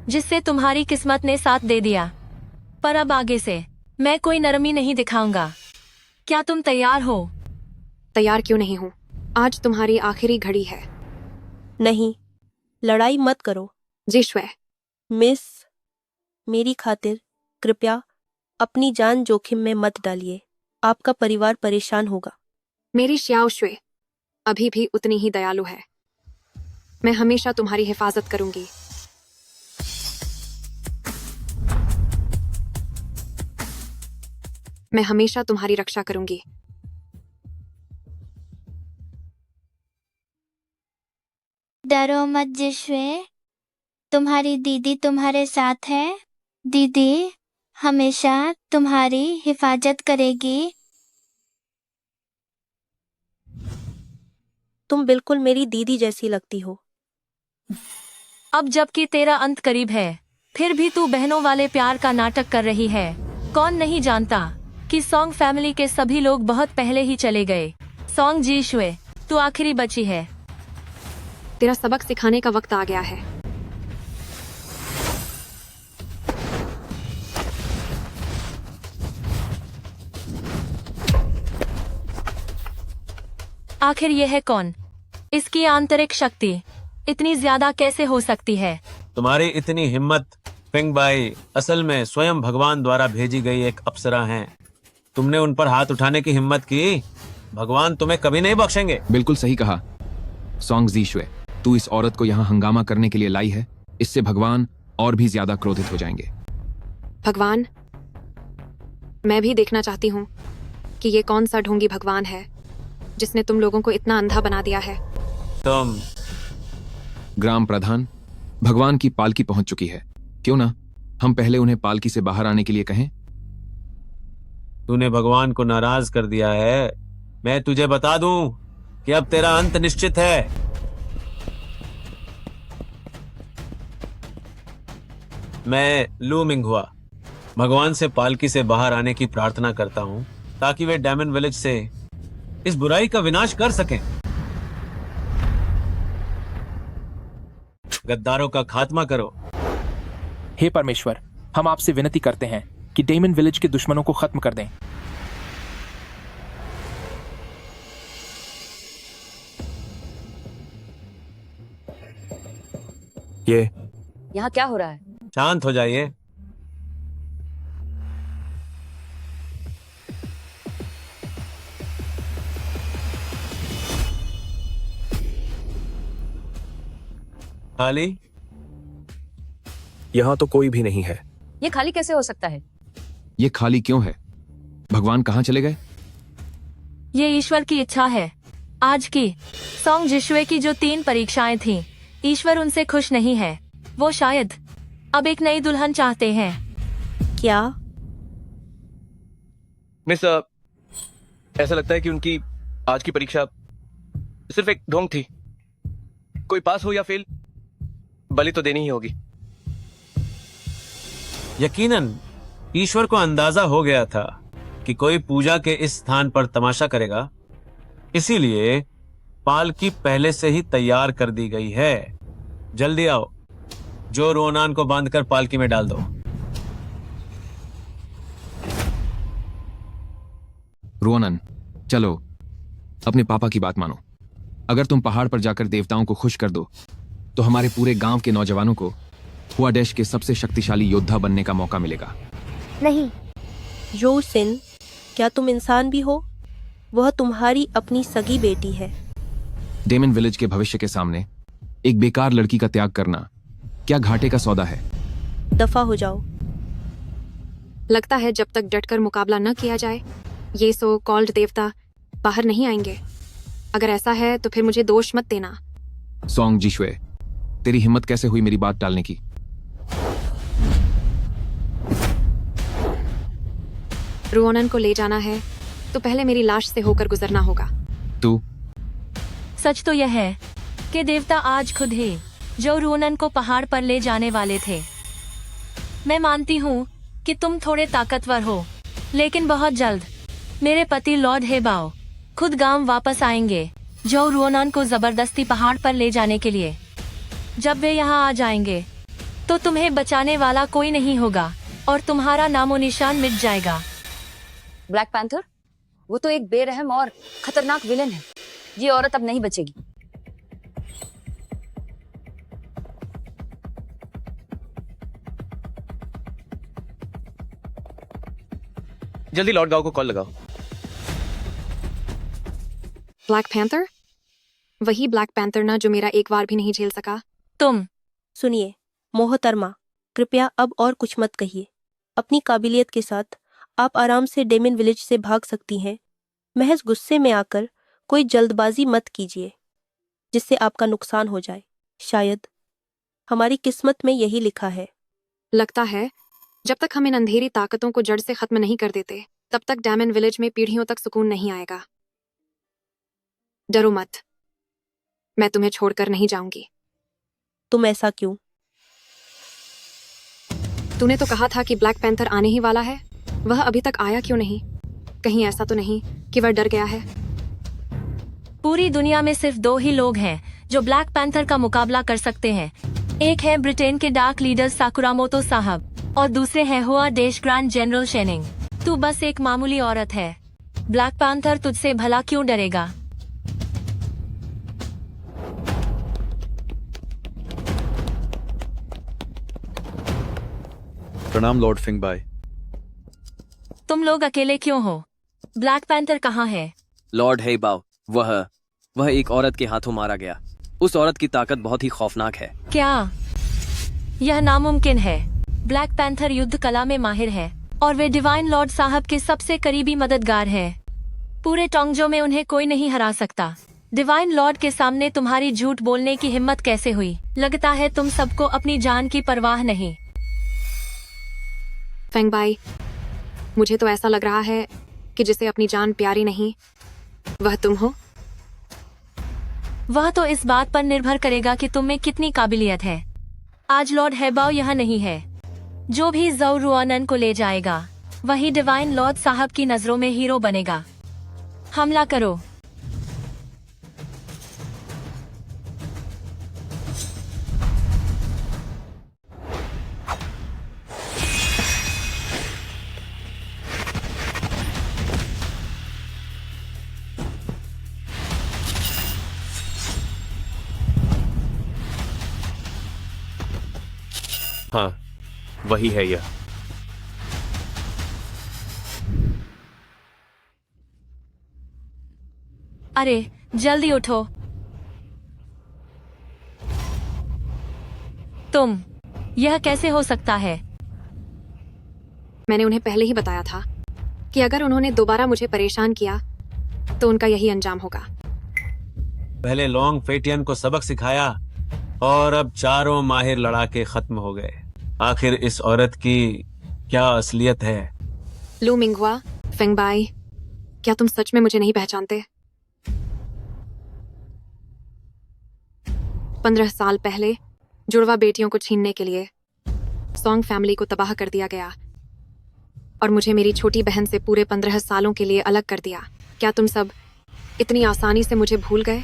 जिससे तुम्हारी किस्मत ने साथ दे दिया, पर अब आगे से मैं कोई नरमी नहीं दिखाऊंगा। क्या तुम तैयार हो? तैयार क्यों नहीं हूँ? आज तुम्हारी आखिरी घड़ी है। नहीं, लड़ाई मत करो। जी शुए। मिस, मेरी खातिर कृपया अपनी जान जोखिम में मत डालिए। आपका परिवार परेशान होगा। मेरी श्याओ शुए अभी भी उतनी ही दयालु है। मैं हमेशा तुम्हारी हिफाजत करूंगी। मैं हमेशा तुम्हारी रक्षा करूंगी। डरो मत जिशुए, तुम्हारी दीदी तुम्हारे साथ है। दीदी हमेशा तुम्हारी हिफाजत करेगी। तुम बिल्कुल मेरी दीदी जैसी लगती हो। अब जबकि तेरा अंत करीब है, फिर भी तू बहनों वाले प्यार का नाटक कर रही है। कौन नहीं जानता कि सॉन्ग फैमिली के सभी लोग बहुत पहले ही चले गए। सॉन्ग जी शुए, तू आखिरी बची है। तेरा सबक सिखाने का वक्त आ गया है। आखिर यह है कौन? इसकी आंतरिक शक्ति इतनी ज्यादा कैसे हो सकती है? तुम्हारी इतनी हिम्मत, फेंगबाई असल में स्वयं भगवान द्वारा भेजी गई एक अप्सरा हैं। तुमने उन पर हाथ उठाने की हिम्मत की, भगवान तुम्हें कभी नहीं बख्शेंगे। बिल्कुल सही कहा सॉन्ग जीशुए, तू इस औरत को यहाँ हंगामा करने के लिए लाई है। इससे भगवान और भी ज्यादा क्रोधित हो जाएंगे। भगवान, मैं भी देखना चाहती हूँ कि ये कौन सा ढोंगी भगवान है जिसने तुम लोगों को इतना अंधा बना दिया है। तुम ग्राम प्रधान, भगवान की पालकी पहुंच चुकी है। क्यों ना हम पहले उन्हें पालकी से बाहर आने के लिए कहें? तूने भगवान को नाराज कर दिया है। मैं तुझे बता दूं कि अब तेरा अंत निश्चित है। मैं लू मिंगहुआ भगवान से पालकी से बाहर आने की प्रार्थना करता हूं ताकि वे डायमंड विलेज से इस बुराई का विनाश कर सकें, गद्दारों का खात्मा करो। हे परमेश्वर, हम आपसे विनती करते हैं कि डेमन विलेज के दुश्मनों को खत्म कर दें। ये यहाँ क्या हो रहा है? शांत हो जाइए। खाली? यहाँ तो कोई भी नहीं है। ये खाली कैसे हो सकता है? ये खाली क्यों है? भगवान कहाँ चले गए? ये ईश्वर की इच्छा है। आज की सॉन्ग जिशुए की जो 3 परीक्षाएं थीं, ईश्वर उनसे खुश नहीं है। वो शायद अब एक नई दुल्हन चाहते हैं। क्या? मिस, ऐसा लगता है कि उनकी आज की परीक्षा सिर्फ एक ढोंग थी। कोई पास हो या फेल, बलि तो देनी ही होगी। यकीनन ईश्वर को अंदाजा हो गया था कि कोई पूजा के इस स्थान पर तमाशा करेगा, इसीलिए पालकी पहले से ही तैयार कर दी गई है। जल्दी आओ, जो रोनान को बांधकर पालकी में डाल दो। रोनन, चलो अपने पापा की बात मानो। अगर तुम पहाड़ पर जाकर देवताओं को खुश कर दो तो हमारे पूरे गांव के नौजवानों को हुआ डैश के सबसे शक्तिशाली योद्धा बनने का मौका मिलेगा। नहीं। जो सिन, क्या तुम इंसान भी हो? वह तुम्हारी अपनी सगी बेटी है। डेमन विलेज के भविष्य के सामने एक बेकार लड़की का त्याग करना क्या घाटे का सौदा है? दफा हो जाओ। लगता है जब तक डटकर मुकाबला न किया जाए ये सो कॉल्ड देवता बाहर नहीं आएंगे। अगर ऐसा है तो फिर मुझे दोष मत देना। सोंग जिशुए, तेरी हिम्मत कैसे हुई मेरी बात टालने की? रुओनन को ले जाना है तो पहले मेरी लाश से होकर गुजरना होगा। तू? सच तो यह है कि देवता आज खुद ही जो रुओनन को पहाड़ पर ले जाने वाले थे। मैं मानती हूँ कि तुम थोड़े ताकतवर हो, लेकिन बहुत जल्द मेरे पति लॉर्ड हेबाओ खुद गांव वापस आएंगे जो रुओनन को जबरदस्ती पहाड़ पर ले जाने के लिए। जब वे यहाँ आ जाएंगे तो तुम्हें बचाने वाला कोई नहीं होगा और तुम्हारा नामो निशान मिट जाएगा। ब्लैक पैंथर, वो तो एक बेरहम और खतरनाक विलेन है। ये औरत अब नहीं बचेगी। जल्दी लॉर्ड गाओ को कॉल लगाओ। Black panther? वही ब्लैक पैंथर ना जो मेरा एक बार भी नहीं झेल सका। तुम सुनिए मोहतरमा, कृपया अब और कुछ मत कहिए। अपनी काबिलियत के साथ आप आराम से डेमन विलेज से भाग सकती हैं। महज गुस्से में आकर कोई जल्दबाजी मत कीजिए जिससे आपका नुकसान हो जाए। शायद हमारी किस्मत में यही लिखा है। लगता है जब तक हम इन अंधेरी ताकतों को जड़ से खत्म नहीं कर देते तब तक डेमन विलेज में पीढ़ियों तक सुकून नहीं आएगा। डरो मत, मैं तुम्हें छोड़कर नहीं जाऊंगी। तुम ऐसा क्यों? तूने तो कहा था कि ब्लैक पैंथर आने ही वाला है। वह अभी तक आया क्यों नहीं? कहीं ऐसा तो नहीं कि वह डर गया है? पूरी दुनिया में सिर्फ 2 ही लोग हैं जो ब्लैक पैंथर का मुकाबला कर सकते हैं। एक है ब्रिटेन के डार्क लीडर साकुरामोतो साहब और दूसरे हैं हुआ देश ग्रैंड जनरल शेनिंग। तू बस एक मामूली औरत है। ब्लैक पैंथर तुझसे भला क्यों डरेगा? प्रणाम लॉर्ड फिंगबाई। तुम लोग अकेले क्यों हो? ब्लैक पैंथर कहाँ है? लॉर्ड हेबाओ, वह एक औरत के हाथों मारा गया। उस औरत की ताकत बहुत ही खौफनाक है। क्या यह नामुमकिन है? ब्लैक पैंथर युद्ध कला में माहिर है और वे डिवाइन लॉर्ड साहब के सबसे करीबी मददगार हैं। पूरे टोंगजो में उन्हें कोई नहीं हरा सकता। डिवाइन लॉर्ड के सामने तुम्हारी झूठ बोलने की हिम्मत कैसे हुई? लगता है तुम सबको अपनी जान की परवाह नहीं। फेंगबाई, मुझे तो ऐसा लग रहा है कि जिसे अपनी जान प्यारी नहीं वह तुम हो। वह तो इस बात पर निर्भर करेगा कि तुम में कितनी काबिलियत है। आज लॉर्ड हेबाओ यहाँ नहीं है। जो भी ज़ौ रुओनन को ले जाएगा वही डिवाइन लॉर्ड साहब की नजरों में हीरो बनेगा। हमला करो। हाँ, वही है यह। अरे जल्दी उठो। तुम, यह कैसे हो सकता है? मैंने उन्हें पहले ही बताया था कि अगर उन्होंने दोबारा मुझे परेशान किया तो उनका यही अंजाम होगा। पहले लॉन्ग फेटियन को सबक सिखाया और अब चारों माहिर लड़ाके खत्म हो गए। आखिर इस औरत की क्या असलियत है? लू मिंगहुआ, फेंगबाई, क्या तुम सच में मुझे नहीं पहचानते? 15 साल पहले जुड़वा बेटियों को छीनने के लिए सोंग फैमिली को तबाह कर दिया गया और मुझे मेरी छोटी बहन से पूरे 15 सालों के लिए अलग कर दिया। क्या तुम सब इतनी आसानी से मुझे भूल गए?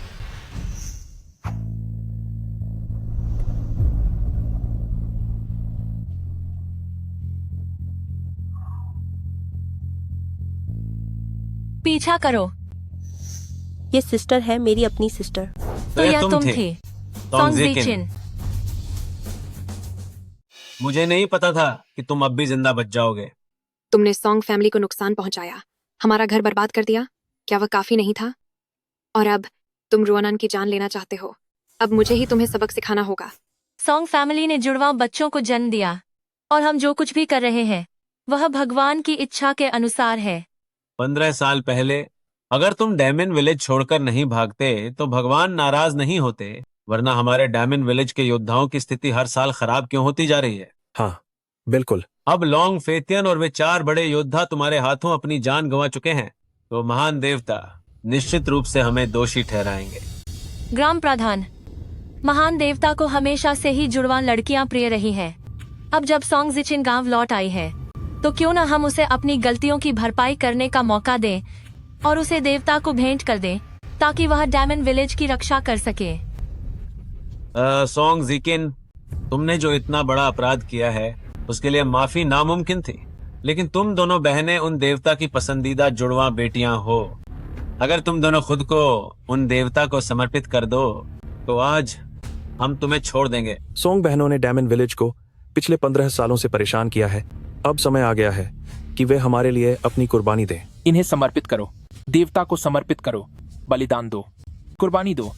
पीछा करो। ये सिस्टर है, मेरी अपनी सिस्टर। तो ये यह तुम तुम थे। थे सॉन्ग सॉन्ग ज़िकिन। ज़िचिन। मुझे नहीं पता था कि तुम अब भी जिंदा बच जाओगे। तुमने सॉन्ग फैमिली को नुकसान पहुंचाया, हमारा घर बर्बाद कर दिया। क्या वह काफी नहीं था? और अब तुम रोनान की जान लेना चाहते हो। अब मुझे ही तुम्हें सबक सिखाना होगा। सॉन्ग फैमिली ने जुड़वा बच्चों को जन्म दिया और हम जो कुछ भी कर रहे हैं वह भगवान की इच्छा के अनुसार है। 15 साल पहले अगर तुम डैमिन विलेज छोड़कर नहीं भागते तो भगवान नाराज नहीं होते, वरना हमारे डैमिन विलेज के योद्धाओं की स्थिति हर साल खराब क्यों होती जा रही है? हाँ, बिल्कुल। अब लॉन्ग फेतियन और वे 4 बड़े योद्धा तुम्हारे हाथों अपनी जान गंवा चुके हैं, तो महान देवता निश्चित रूप से हमें दोषी ठहराएंगे। ग्राम प्रधान, महान देवता को हमेशा से ही जुड़वा लड़कियां प्रिय रही हैं। अब जब सॉन्ग ज़िचिन गांव लौट आई है तो क्यों न हम उसे अपनी गलतियों की भरपाई करने का मौका दें और उसे देवता को भेंट कर दें ताकि वह डैमन विलेज की रक्षा कर सके। सॉन्ग ज़िकिन, तुमने जो इतना बड़ा अपराध किया है उसके लिए माफी नामुमकिन थी, लेकिन तुम दोनों बहनें उन देवता की पसंदीदा जुड़वा बेटियां हो। अगर तुम दोनों खुद को उन देवता को समर्पित कर दो तो आज हम तुम्हें छोड़ देंगे। सॉन्ग बहनों ने डैमन विलेज को पिछले 15 सालों से परेशान किया है। अब समय आ गया है कि वे हमारे लिए अपनी कुर्बानी दें। इन्हें समर्पित करो, देवता को समर्पित करो, बलिदान दो, कुर्बानी दो।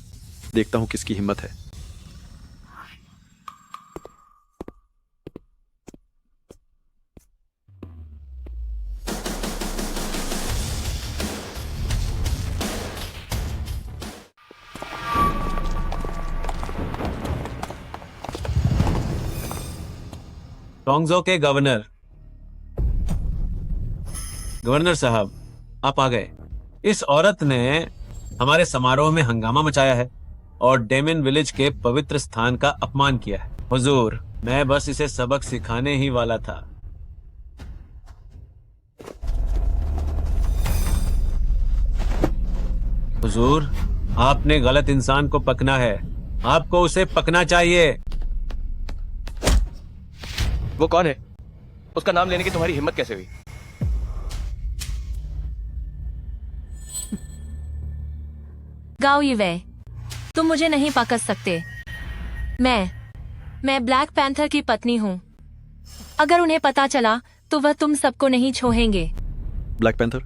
देखता हूँ किसकी हिम्मत है। टोंगजो के गवर्नर साहब, आप आ गए। इस औरत ने हमारे समारोह में हंगामा मचाया है और डेमिन विलेज के पवित्र स्थान का अपमान किया है। हुजूर, मैं बस इसे सबक सिखाने ही वाला था। हुजूर, आपने गलत इंसान को पकना है, आपको उसे पकना चाहिए। वो कौन है? उसका नाम लेने की तुम्हारी हिम्मत कैसे हुई? गाओ ये, तुम मुझे नहीं पकड़ सकते। मैं ब्लैक पैंथर की पत्नी हूँ। अगर उन्हें पता चला तो वह तुम सबको नहीं छोड़ेंगे। ब्लैक पैंथर,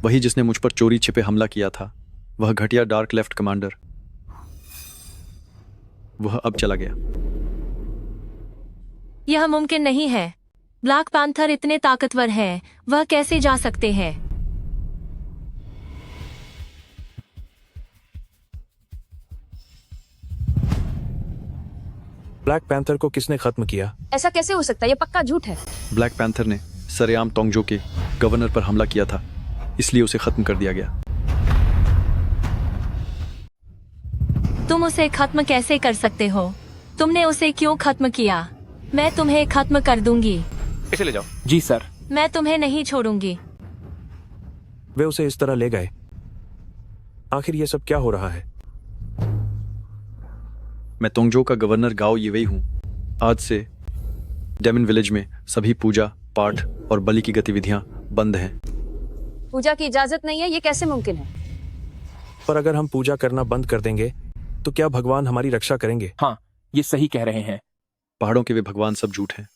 वही जिसने मुझ पर चोरी छिपे हमला किया था, वह घटिया डार्क लेफ्ट कमांडर, वह अब चला गया। यह मुमकिन नहीं है। ब्लैक पैंथर इतने ताकतवर हैं, वह कैसे जा सकते हैं? ब्लैक पैंथर को किसने खत्म किया? ऐसा कैसे हो सकता है? ये पक्का झूठ है। ब्लैक पैंथर ने सरेआम टोंगजो के गवर्नर पर हमला किया था, इसलिए उसे खत्म कर दिया गया। तुम उसे खत्म कैसे कर सकते हो? तुमने उसे क्यों खत्म किया? मैं तुम्हें खत्म कर दूंगी। इसे ले जाओ। जी सर। मैं तुम्हें नहीं छोड़ूंगी। वे उसे इस तरह ले गए। आखिर ये सब क्या हो रहा है? मैं टोंगजो का गवर्नर गाओ यीवेई हूँ। आज से डेमिन विलेज में सभी पूजा पाठ और बलि की गतिविधियां बंद हैं। पूजा की इजाजत नहीं है, ये कैसे मुमकिन है? पर अगर हम पूजा करना बंद कर देंगे तो क्या भगवान हमारी रक्षा करेंगे? हाँ, ये सही कह रहे हैं। पहाड़ों के वे भगवान सब झूठ हैं।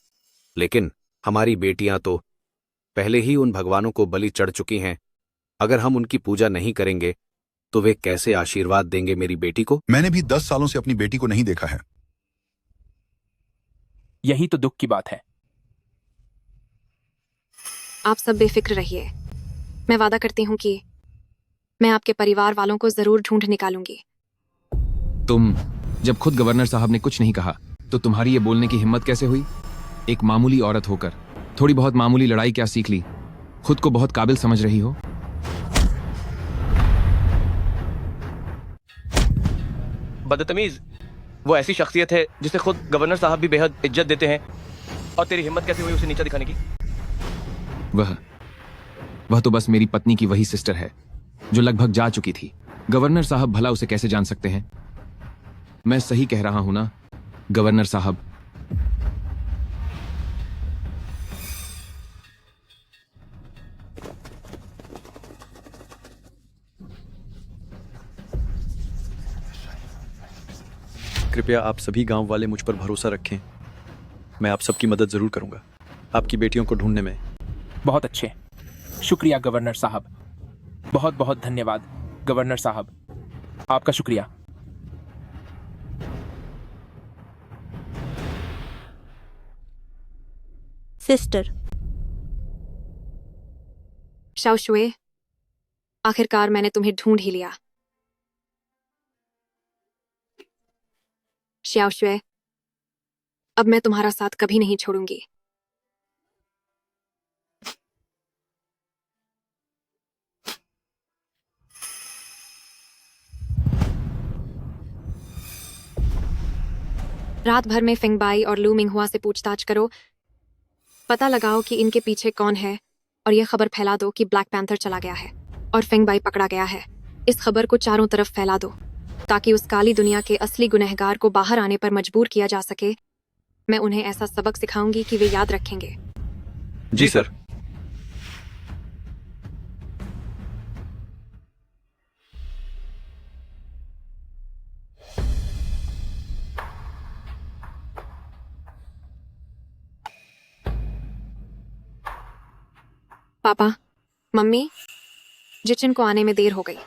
लेकिन हमारी बेटियां तो पहले ही उन भगवानों को बलि चढ़ चुकी हैं। अगर हम उनकी पूजा नहीं करेंगे तो वे कैसे आशीर्वाद देंगे मेरी बेटी को? मैंने भी 10 सालों से अपनी बेटी को नहीं देखा है। यही तो दुख की बात है। आप सब बेफिक्र रहिए। मैं वादा करती हूँ कि मैं आपके परिवार वालों को जरूर ढूंढ निकालूंगी। तुम जब खुद गवर्नर साहब ने कुछ नहीं कहा तो तुम्हारी ये बोलने की हिम्मत कैसे हुई? एक मामूली औरत होकर थोड़ी बहुत मामूली लड़ाई क्या सीख ली? खुद को बहुत काबिल समझ रही हो। बदतमीज, वो ऐसी शख्सियत है जिसे खुद गवर्नर साहब भी बेहद इज्जत देते हैं, और तेरी हिम्मत कैसे हुई उसे नीचा दिखाने की? वह तो बस मेरी पत्नी की वही सिस्टर है जो लगभग जा चुकी थी। गवर्नर साहब भला उसे कैसे जान सकते हैं? मैं सही कह रहा हूं ना गवर्नर साहब? कृपया आप सभी गांव वाले मुझ पर भरोसा रखें। मैं आप सबकी मदद जरूर करूंगा आपकी बेटियों को ढूंढने में। बहुत अच्छे, शुक्रिया गवर्नर साहब, बहुत बहुत धन्यवाद गवर्नर साहब, आपका शुक्रिया। सिस्टर, शाओशुए, आखिरकार मैंने तुम्हें ढूंढ ही लिया। शाओशुए, अब मैं तुम्हारा साथ कभी नहीं छोड़ूंगी। रात भर में फेंगबाई और लू मिंगहुआ से पूछताछ करो, पता लगाओ कि इनके पीछे कौन है, और यह खबर फैला दो कि ब्लैक पैंथर चला गया है और फेंगबाई पकड़ा गया है। इस खबर को चारों तरफ फैला दो ताकि उस काली दुनिया के असली गुनहगार को बाहर आने पर मजबूर किया जा सके। मैं उन्हें ऐसा सबक सिखाऊंगी कि वे याद रखेंगे। जी सर। पापा, मम्मी, जिचिन को आने में देर हो गई।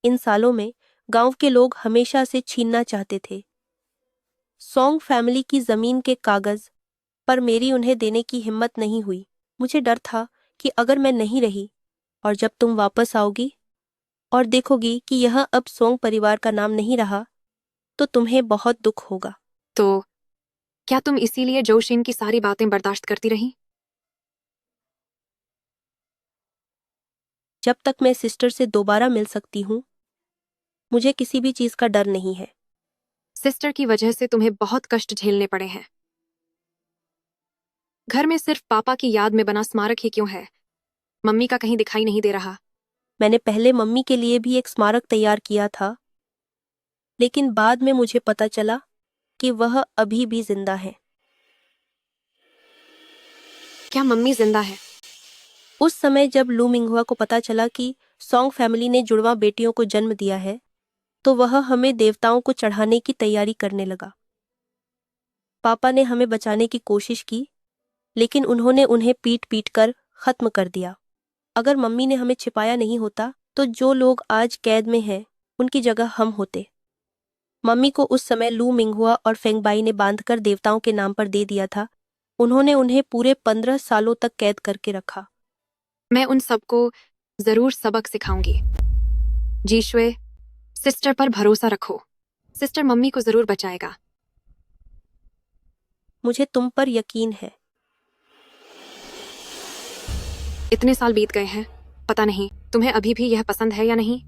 इन सालों में गांव के लोग हमेशा से छीनना चाहते थे सोंग फैमिली की जमीन के कागज, पर मेरी उन्हें देने की हिम्मत नहीं हुई। मुझे डर था कि अगर मैं नहीं रही और जब तुम वापस आओगी और देखोगी कि यह अब सोंग परिवार का नाम नहीं रहा, तो तुम्हें बहुत दुख होगा। तो क्या तुम इसीलिए जोशिन की सारी बातें बर्दाश्त करती रही? जब तक मैं सिस्टर से दोबारा मिल सकती हूँ, मुझे किसी भी चीज का डर नहीं है। सिस्टर की वजह से तुम्हें बहुत कष्ट झेलने पड़े हैं। घर में सिर्फ पापा की याद में बना स्मारक ही क्यों है? मम्मी का कहीं दिखाई नहीं दे रहा। मैंने पहले मम्मी के लिए भी एक स्मारक तैयार किया था, लेकिन बाद में मुझे पता चला कि वह अभी भी जिंदा है। क्या मम्मी जिंदा है? उस समय जब लू मिंगहुआ को पता चला कि सोंग फैमिली ने जुड़वा बेटियों को जन्म दिया है, तो वह हमें देवताओं को चढ़ाने की तैयारी करने लगा। पापा ने हमें बचाने की कोशिश की, लेकिन उन्होंने उन्हें पीट पीट कर खत्म कर दिया। अगर मम्मी ने हमें छिपाया नहीं होता, तो जो लोग आज कैद में हैं, उनकी जगह हम होते। मम्मी को उस समय लू मिंगहुआ और फेंगबाई ने बांधकर देवताओं के नाम पर दे दिया था। उन्होंने उन्हें पूरे 15 सालों तक कैद करके रखा। मैं उन सबको जरूर सबक सिखाऊंगी। जीशुए, सिस्टर पर भरोसा रखो। सिस्टर मम्मी को जरूर बचाएगा। मुझे तुम पर यकीन है। इतने साल बीत गए हैं, पता नहीं तुम्हें अभी भी यह पसंद है या नहीं।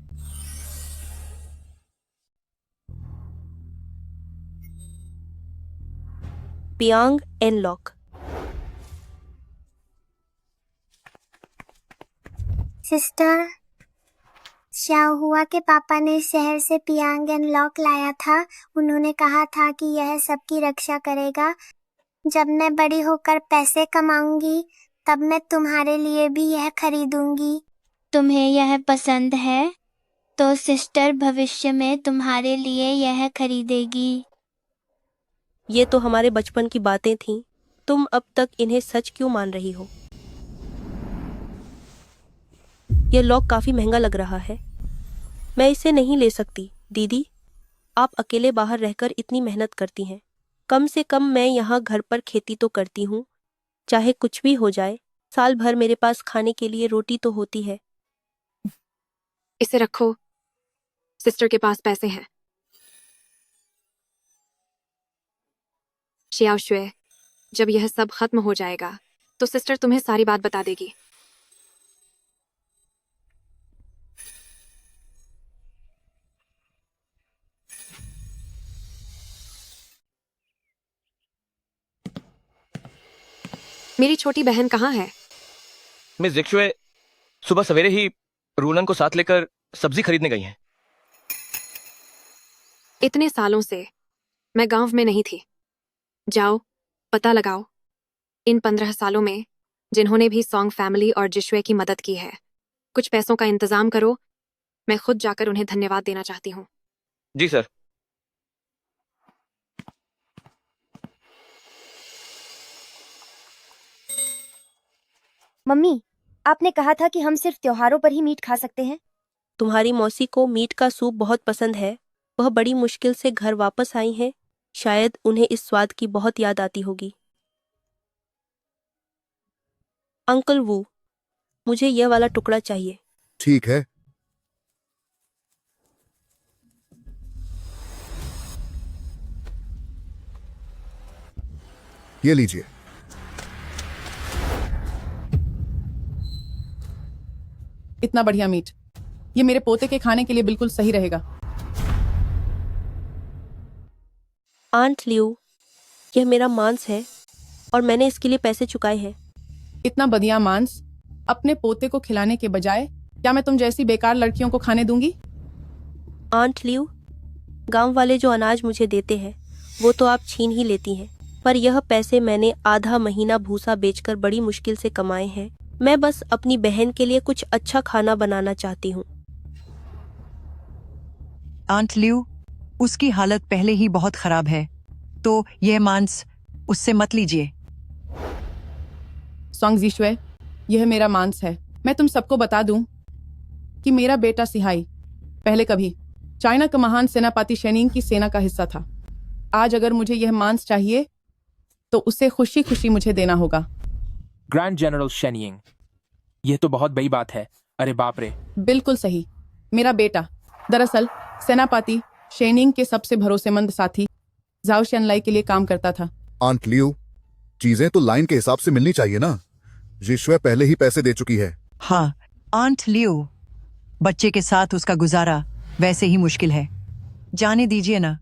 पियांग एनलॉक। सिस्टर, शाओहुआ के पापा ने शहर से पियांग एंड लॉक लाया था। उन्होंने कहा था कि यह सबकी रक्षा करेगा। जब मैं बड़ी होकर पैसे कमाऊंगी, तब मैं तुम्हारे लिए भी यह खरीदूंगी। तुम्हें यह पसंद है तो सिस्टर भविष्य में तुम्हारे लिए यह खरीदेगी। ये तो हमारे बचपन की बातें थीं। तुम अब तक इन्हें सच क्यों मान रही हो? यह लॉक काफी महंगा लग रहा है। मैं इसे नहीं ले सकती। दीदी, आप अकेले बाहर रहकर इतनी मेहनत करती हैं। कम से कम मैं यहाँ घर पर खेती तो करती हूँ। चाहे कुछ भी हो जाए, साल भर मेरे पास खाने के लिए रोटी तो होती है। इसे रखो, सिस्टर के पास पैसे हैं। शियाओशुए, जब यह सब खत्म हो जाएगा, तो सिस्टर तुम्हें सारी बात बता देगी। मेरी छोटी बहन कहाँ है? मिस जिक्शुए सुबह सवेरे ही रूलन को साथ लेकर सब्जी खरीदने गई हैं। इतने सालों से मैं गांव में नहीं थी। जाओ, पता लगाओ। इन 15 सालों में जिन्होंने भी सोंग फैमिली और जिशुए की मदद की है, कुछ पैसों का इंतजाम करो मैं खुद जाकर उन्हें धन्यवाद देना चाहती हूँ। जी सर। मम्मी, आपने कहा था कि हम सिर्फ त्योहारों पर ही मीट खा सकते हैं। तुम्हारी मौसी को मीट का सूप बहुत पसंद है। वह बड़ी मुश्किल से घर वापस आई हैं। शायद उन्हें इस स्वाद की बहुत याद आती होगी। अंकल वू, मुझे यह वाला टुकड़ा चाहिए। ठीक है। ये लीजिए। इतना बढ़िया मीट, ये मेरे पोते के खाने के लिए बिल्कुल सही रहेगा। आंट लियू, यह मेरा मांस है और मैंने इसके लिए पैसे चुकाए हैं। इतना बढ़िया मांस अपने पोते को खिलाने के बजाय क्या मैं तुम जैसी बेकार लड़कियों को खाने दूंगी? आंट लियू, गांव वाले जो अनाज मुझे देते हैं वो तो आप छीन ही लेती हैं, पर यह पैसे मैंने आधा महीना भूसा बेचकर बड़ी मुश्किल से कमाए हैं। मैं बस अपनी बहन के लिए कुछ अच्छा खाना बनाना चाहती हूँ। आंट लियू, उसकी हालत पहले ही बहुत खराब है, तो यह मांस उससे मत लीजिए। सोंग जीशुए, यह मेरा मांस है। मैं तुम सबको बता दूं कि मेरा बेटा सिहाई पहले कभी चाइना का महान सेनापति शेनिंग की सेना का हिस्सा था। आज अगर मुझे यह मांस चाहिए तो उसे खुशी खुशी मुझे देना होगा। ग्रैंड जनरल शेनिंग, यह तो बहुत बड़ी बात है। अरे बाप रे। बिल्कुल सही। मेरा बेटा दरअसल सेनापति शेनिंग के सबसे भरोसेमंद साथी जाओ शेनलाई के लिए काम करता था। आंट लियू, चीजें तो लाइन के हिसाब से मिलनी चाहिए ना। जिशुए पहले ही पैसे दे चुकी है। हाँ आंट लियू, बच्चे के साथ उसका गुजारा वैसे ही मुश्किल है, जाने दीजिए ना।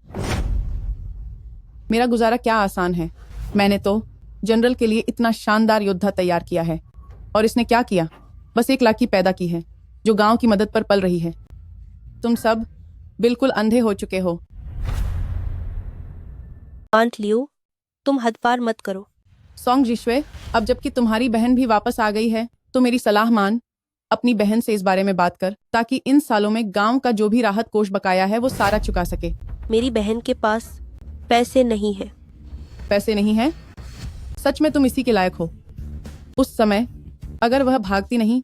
मेरा गुजारा क्या आसान है। मैंने तो जनरल के लिए इतना शानदार योद्धा तैयार किया है और इसने क्या किया? बस एक लाठी पैदा की है जो गांव की मदद पर पल रही है। तुम सब बिल्कुल अंधे हो चुके हो। आंट लियू, तुम हद पार मत करो। सोंग जिशुए, अब जबकि तुम्हारी बहन भी वापस आ गई है तो मेरी सलाह मान, अपनी बहन से इस बारे में बात कर ताकि इन सालों में गांव का जो भी राहत कोष बकाया है वो सारा चुका सके। मेरी बहन के पास पैसे नहीं है। पैसे नहीं है? सच में तुम इसी के लायक हो। उस समय अगर वह भागती नहीं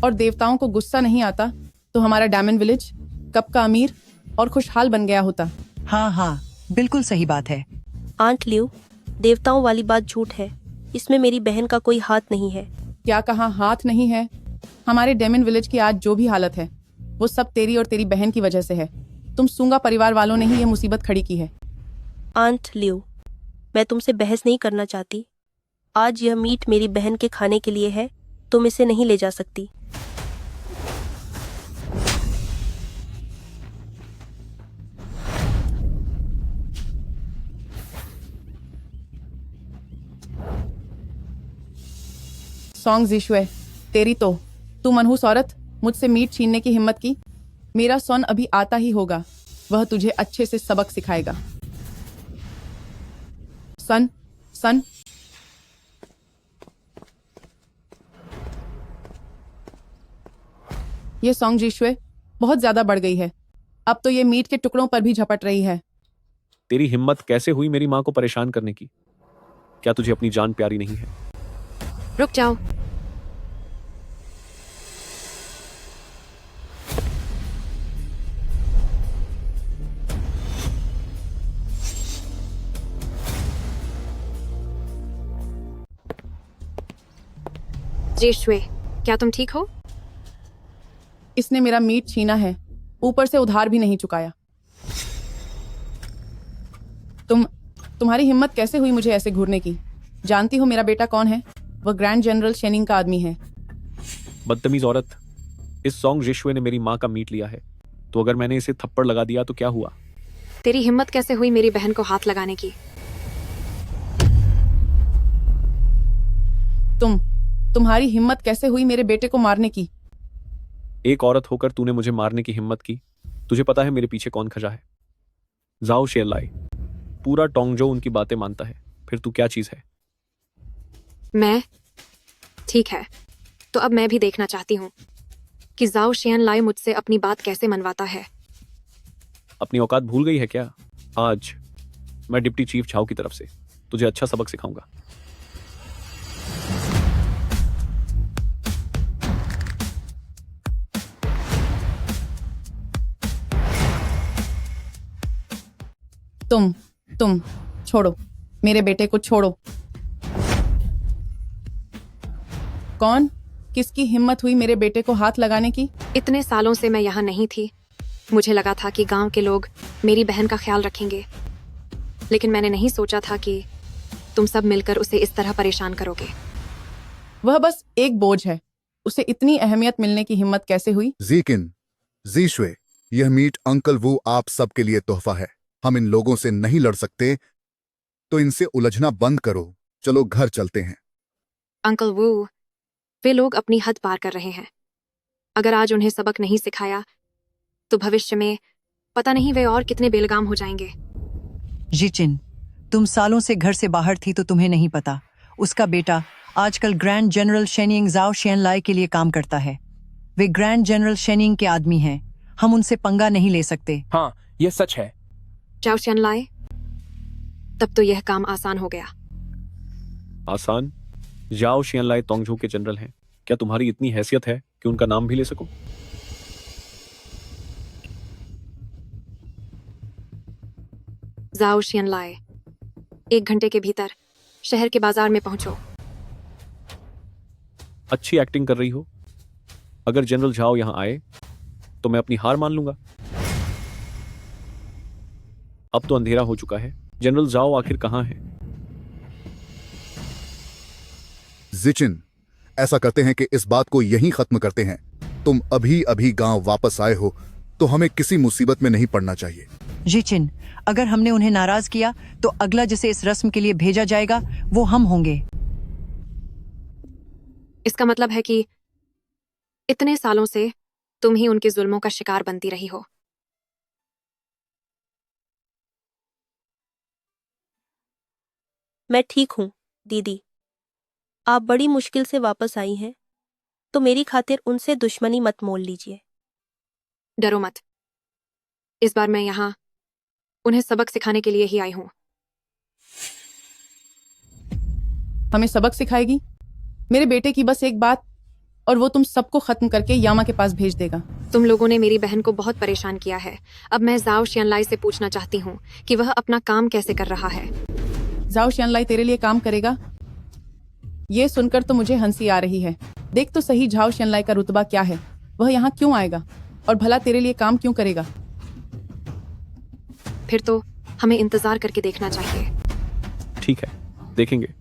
और देवताओं को गुस्सा नहीं आता तो हमारा डायमंड विलेज कब का अमीर और खुशहाल बन गया होता। हाँ हाँ, बिल्कुल सही बात है। आंट लियू, देवताओं वाली बात झूठ है। इसमें मेरी बहन का कोई हाथ नहीं है। क्या कहा हाथ नहीं है? हमारे डायमंड विलेज की आज जो भी हालत है वो सब तेरी और तेरी बहन की वजह से है। तुम सूंगा परिवार वालों ने ही ये मुसीबत खड़ी की है। आंट लियू, मैं तुमसे बहस नहीं करना चाहती। आज यह मीट मेरी बहन के खाने के लिए है। तुम इसे नहीं ले जा सकती। सोंग जिशुए, तेरी तो, तू मनहूस औरत, मुझसे मीट छीनने की हिम्मत की। मेरा सोन अभी आता ही होगा, वह तुझे अच्छे से सबक सिखाएगा। सन सन, ये सोंग जिशुए बहुत ज्यादा बढ़ गई है। अब तो ये मीट के टुकड़ों पर भी झपट रही है। तेरी हिम्मत कैसे हुई मेरी माँ को परेशान करने की? क्या तुझे अपनी जान प्यारी नहीं है? रुक जाओ। जिशुए, क्या तुम ठीक हो? इसने मेरा मीट छीना है, ऊपर से उधार भी नहीं चुकाया। तुम्हारी हिम्मत कैसे हुई मुझे ऐसे घूरने की? जानती हो मेरा बेटा कौन है? वह ग्रैंड जनरल शेनिंग का आदमी है। बदतमीज औरत, इस सोंग जिशुए ने मेरी माँ का मीट लिया है, तो अगर मैंने इसे थप्पड़ लगा दिया तो क्या हुआ? तेरी हिम्मत कैसे हुई मेरी बहन को हाथ लगाने की? तुम्हारी हिम्मत कैसे हुई मेरे बेटे को मारने की? एक औरत होकर तूने मुझे मारने की हिम्मत की। तुझे पता है मेरे पीछे कौन खजा है? जाओ शेरलाई। पूरा टोंगजो उनकी बातें मानता है, फिर तू क्या चीज है? मैं? ठीक है, तो अब मैं भी देखना चाहती हूँ कि जाओ शियन लाई मुझसे अपनी बात कैसे मनवाता है। अपनी औकात भूल गई है क्या? आज मैं डिप्टी चीफ झाओ की तरफ से तुझे अच्छा सबक सिखाऊंगा। तुम छोड़ो, मेरे बेटे को छोड़ो। कौन, किसकी हिम्मत हुई मेरे बेटे को हाथ लगाने की? इतने सालों से मैं यहाँ नहीं थी। मुझे लगा था कि गांव के लोग मेरी बहन का ख्याल रखेंगे, लेकिन मैंने नहीं सोचा था कि तुम सब मिलकर उसे इस तरह परेशान करोगे। वह बस एक बोझ है, उसे इतनी अहमियत मिलने की हिम्मत कैसे हुई? जीकिन, जीशुए, यह मीट अंकल वू आप सबके लिए तोहफा है। हम इन लोगों से नहीं लड़ सकते, तो इनसे उलझना बंद करो। चलो घर चलते हैं। अंकल वू, वे लोग अपनी हद पार कर रहे हैं। अगर आज उन्हें सबक नहीं सिखाया तो भविष्य में पता नहीं वे और कितने बेलगाम हो जाएंगे। जिचिन, तुम सालों से घर से बाहर थी तो तुम्हें नहीं पता। उसका बेटा आजकल ग्रैंड जनरल शेनिंग जाओ शियनलाई के लिए काम करता है। वे ग्रैंड जनरल शेनिंग के आदमी हैं। हम उनसे पंगा नहीं ले सकते। हाँ, यह सच है। जाओ शियनलाई, तब तो यह काम आसान हो गया। आसान? जाओ शियनलाई तोंगझू के जनरल हैं। क्या तुम्हारी इतनी हैसियत है कि उनका नाम भी ले सको? जाओ शियनलाई, 1 घंटे के भीतर शहर के बाजार में पहुंचो। अच्छी एक्टिंग कर रही हो। अगर जनरल झाओ यहां आए तो मैं अपनी हार मान लूंगा। अब तो अंधेरा हो चुका है। जनरल झाओ आखिर कहां है? जिचिन, ऐसा करते हैं कि इस बात को यहीं खत्म करते हैं। तुम अभी अभी गांव वापस आए हो तो हमें किसी मुसीबत में नहीं पड़ना चाहिए। जिचिन, अगर हमने उन्हें नाराज किया तो अगला जिसे इस रस्म के लिए भेजा जाएगा वो हम होंगे। इसका मतलब है कि इतने सालों से तुम ही उनके जुल्मों का शिकार बनती रही हो। मैं ठीक हूँ दीदी। आप बड़ी मुश्किल से वापस आई हैं, तो मेरी खातिर उनसे दुश्मनी मत मोल लीजिए। डरो मत, इस बार मैं यहाँ उन्हें सबक सिखाने के लिए ही आई हूँ। हमें सबक सिखाएगी? मेरे बेटे की बस एक बात और वो तुम सबको खत्म करके यामा के पास भेज देगा। तुम लोगों ने मेरी बहन को बहुत परेशान किया है। अब मैं जाओ शियनलाई से पूछना चाहती हूँ कि वह अपना काम कैसे कर रहा है। जाओ शियनलाई तेरे लिए काम करेगा? ये सुनकर तो मुझे हंसी आ रही है। देख तो सही झाओ शियनलाई का रुतबा क्या है। वह यहाँ क्यों आएगा और भला तेरे लिए काम क्यों करेगा? फिर तो हमें इंतजार करके देखना चाहिए। ठीक है, देखेंगे।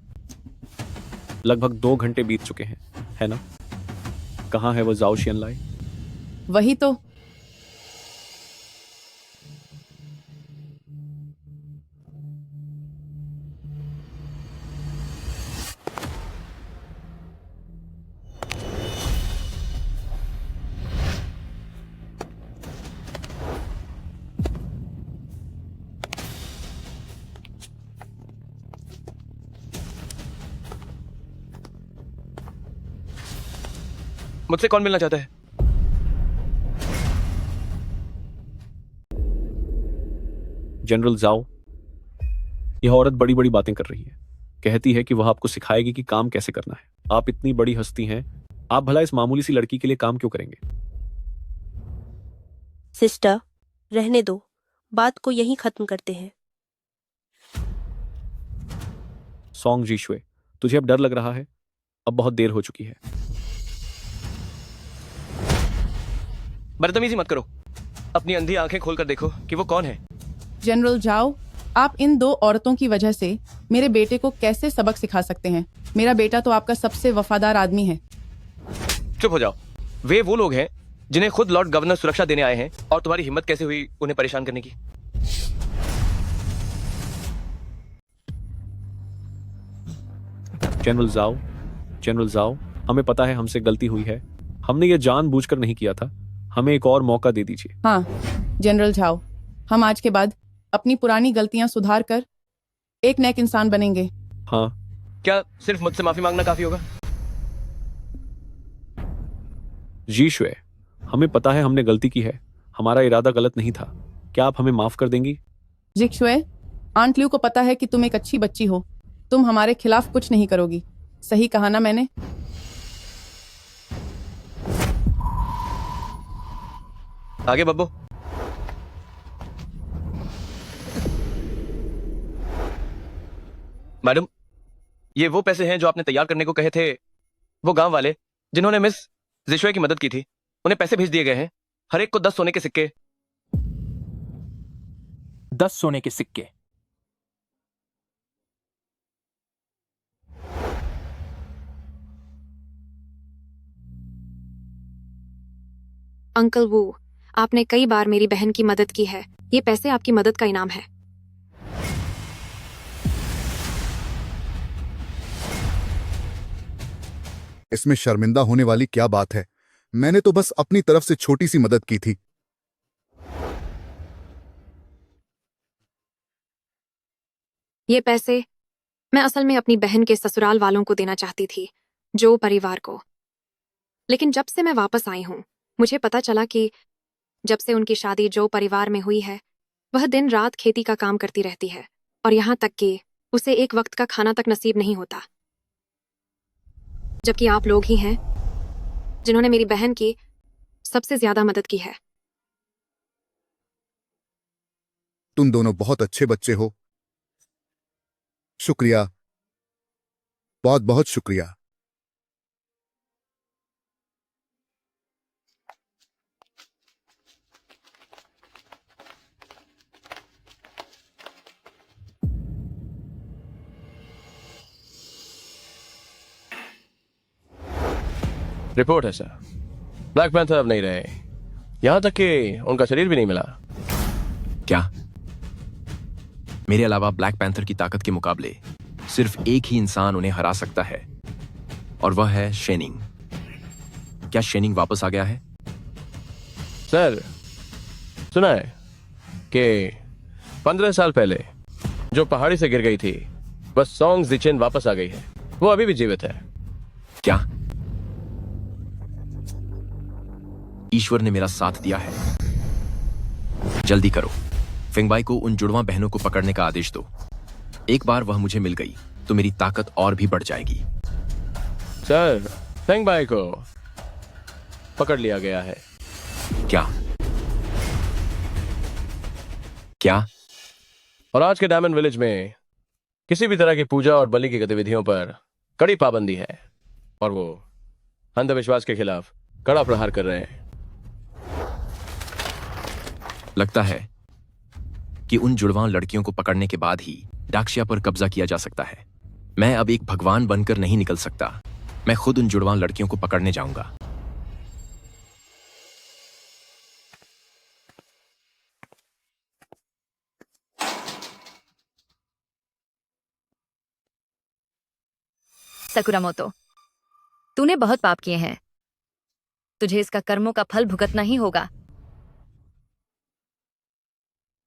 लगभग 2 घंटे बीत चुके हैं, है ना? कहाँ है वो जाओ शियनलाई? वही तो। मुझसे कौन मिलना चाहता है? जनरल जाओ, यह औरत बड़ी बड़ी बातें कर रही है। कहती है कि वह आपको सिखाएगी कि काम कैसे करना है। आप इतनी बड़ी हस्ती हैं, आप भला इस मामूली सी लड़की के लिए काम क्यों करेंगे? सिस्टर, रहने दो, बात को यहीं खत्म करते हैं। सॉन्ग जीशुए, तुझे अब डर लग रहा है? अब बहुत देर हो चुकी है। बदतमीजी मत करो। अपनी अंधी आंखें खोलकर देखो कि वो कौन है। जनरल जाओ, आप इन 2 औरतों की वजह से मेरे बेटे को कैसे सबक सिखा सकते हैं? मेरा बेटा तो आपका सबसे वफादार आदमी है। चुप हो जाओ। वे वो लोग हैं जिन्हें खुद लॉर्ड गवर्नर सुरक्षा देने आए हैं, और तुम्हारी हिम्मत कैसे हुई उन्हें परेशान करने की? जनरल जाओ, हमें पता है हमसे गलती हुई है। हमने ये जानबूझकर नहीं किया था। हमें एक और मौका दे दीजिए। हाँ जनरल झाओ, हम आज के बाद अपनी पुरानी गलतियां सुधार कर एक नेक इंसान बनेंगे। हाँ। क्या सिर्फ मुझसे माफी मांगना काफी होगा? जीशुए, हमें पता है हमने गलती की है, हमारा इरादा गलत नहीं था। क्या आप हमें माफ कर देंगी? जिक्शुए, आंट ल्यू को पता है कि तुम एक अच्छी बच्ची हो। तुम हमारे खिलाफ कुछ नहीं करोगी। सही कहा ना मैंने? आगे बब्बू। मैडम, ये वो पैसे हैं जो आपने तैयार करने को कहे थे। वो गांव वाले जिन्होंने मिस जिशुए की मदद की थी, उन्हें पैसे भेज दिए गए हैं। हर एक को 10 सोने के सिक्के। 10 सोने के सिक्के। अंकल वू, आपने कई बार मेरी बहन की मदद की है। ये पैसे आपकी मदद का इनाम है। इसमें शर्मिंदा होने वाली क्या बात है? मैंने तो बस अपनी तरफ से छोटी सी मदद की थी। ये पैसे मैं असल में अपनी बहन के ससुराल वालों को देना चाहती थी, जो परिवार को। लेकिन जब से मैं वापस आई हूं, मुझे पता चला कि जब से उनकी शादी जो परिवार में हुई है, वह दिन रात खेती का काम करती रहती है, और यहां तक कि उसे एक वक्त का खाना तक नसीब नहीं होता। जबकि आप लोग ही हैं जिन्होंने मेरी बहन की सबसे ज्यादा मदद की है। तुम दोनों बहुत अच्छे बच्चे हो। शुक्रिया, बहुत बहुत शुक्रिया। रिपोर्ट है सर, ब्लैक पैंथर अब नहीं रहे। यहां तक कि उनका शरीर भी नहीं मिला। क्या? मेरे अलावा ब्लैक पैंथर की ताकत के मुकाबले सिर्फ एक ही इंसान उन्हें हरा सकता है, और वह है शेनिंग। क्या शेनिंग वापस आ गया है? सर, सुना है कि 15 साल पहले जो पहाड़ी से गिर गई थी, बस सॉन्ग जिचिन वापस आ गई है। वो अभी भी जीवित है। क्या? ईश्वर ने मेरा साथ दिया है। जल्दी करो, फेंगबाई को उन जुड़वां बहनों को पकड़ने का आदेश दो। एक बार वह मुझे मिल गई तो मेरी ताकत और भी बढ़ जाएगी। सर, फेंगबाई को पकड़ लिया गया है। क्या? क्या? और आज के डायमंड विलेज में किसी भी तरह की पूजा और बलि की गतिविधियों पर कड़ी पाबंदी है, और वो अंधविश्वास के खिलाफ कड़ा प्रहार कर रहे हैं। लगता है कि उन जुड़वां लड़कियों को पकड़ने के बाद ही डाक्शिया पर कब्जा किया जा सकता है। मैं अब एक भगवान बनकर नहीं निकल सकता। मैं खुद उन जुड़वां लड़कियों को पकड़ने जाऊंगा। सकुरामोतो, तूने बहुत पाप किए हैं। तुझे इसका कर्मों का फल भुगतना ही होगा।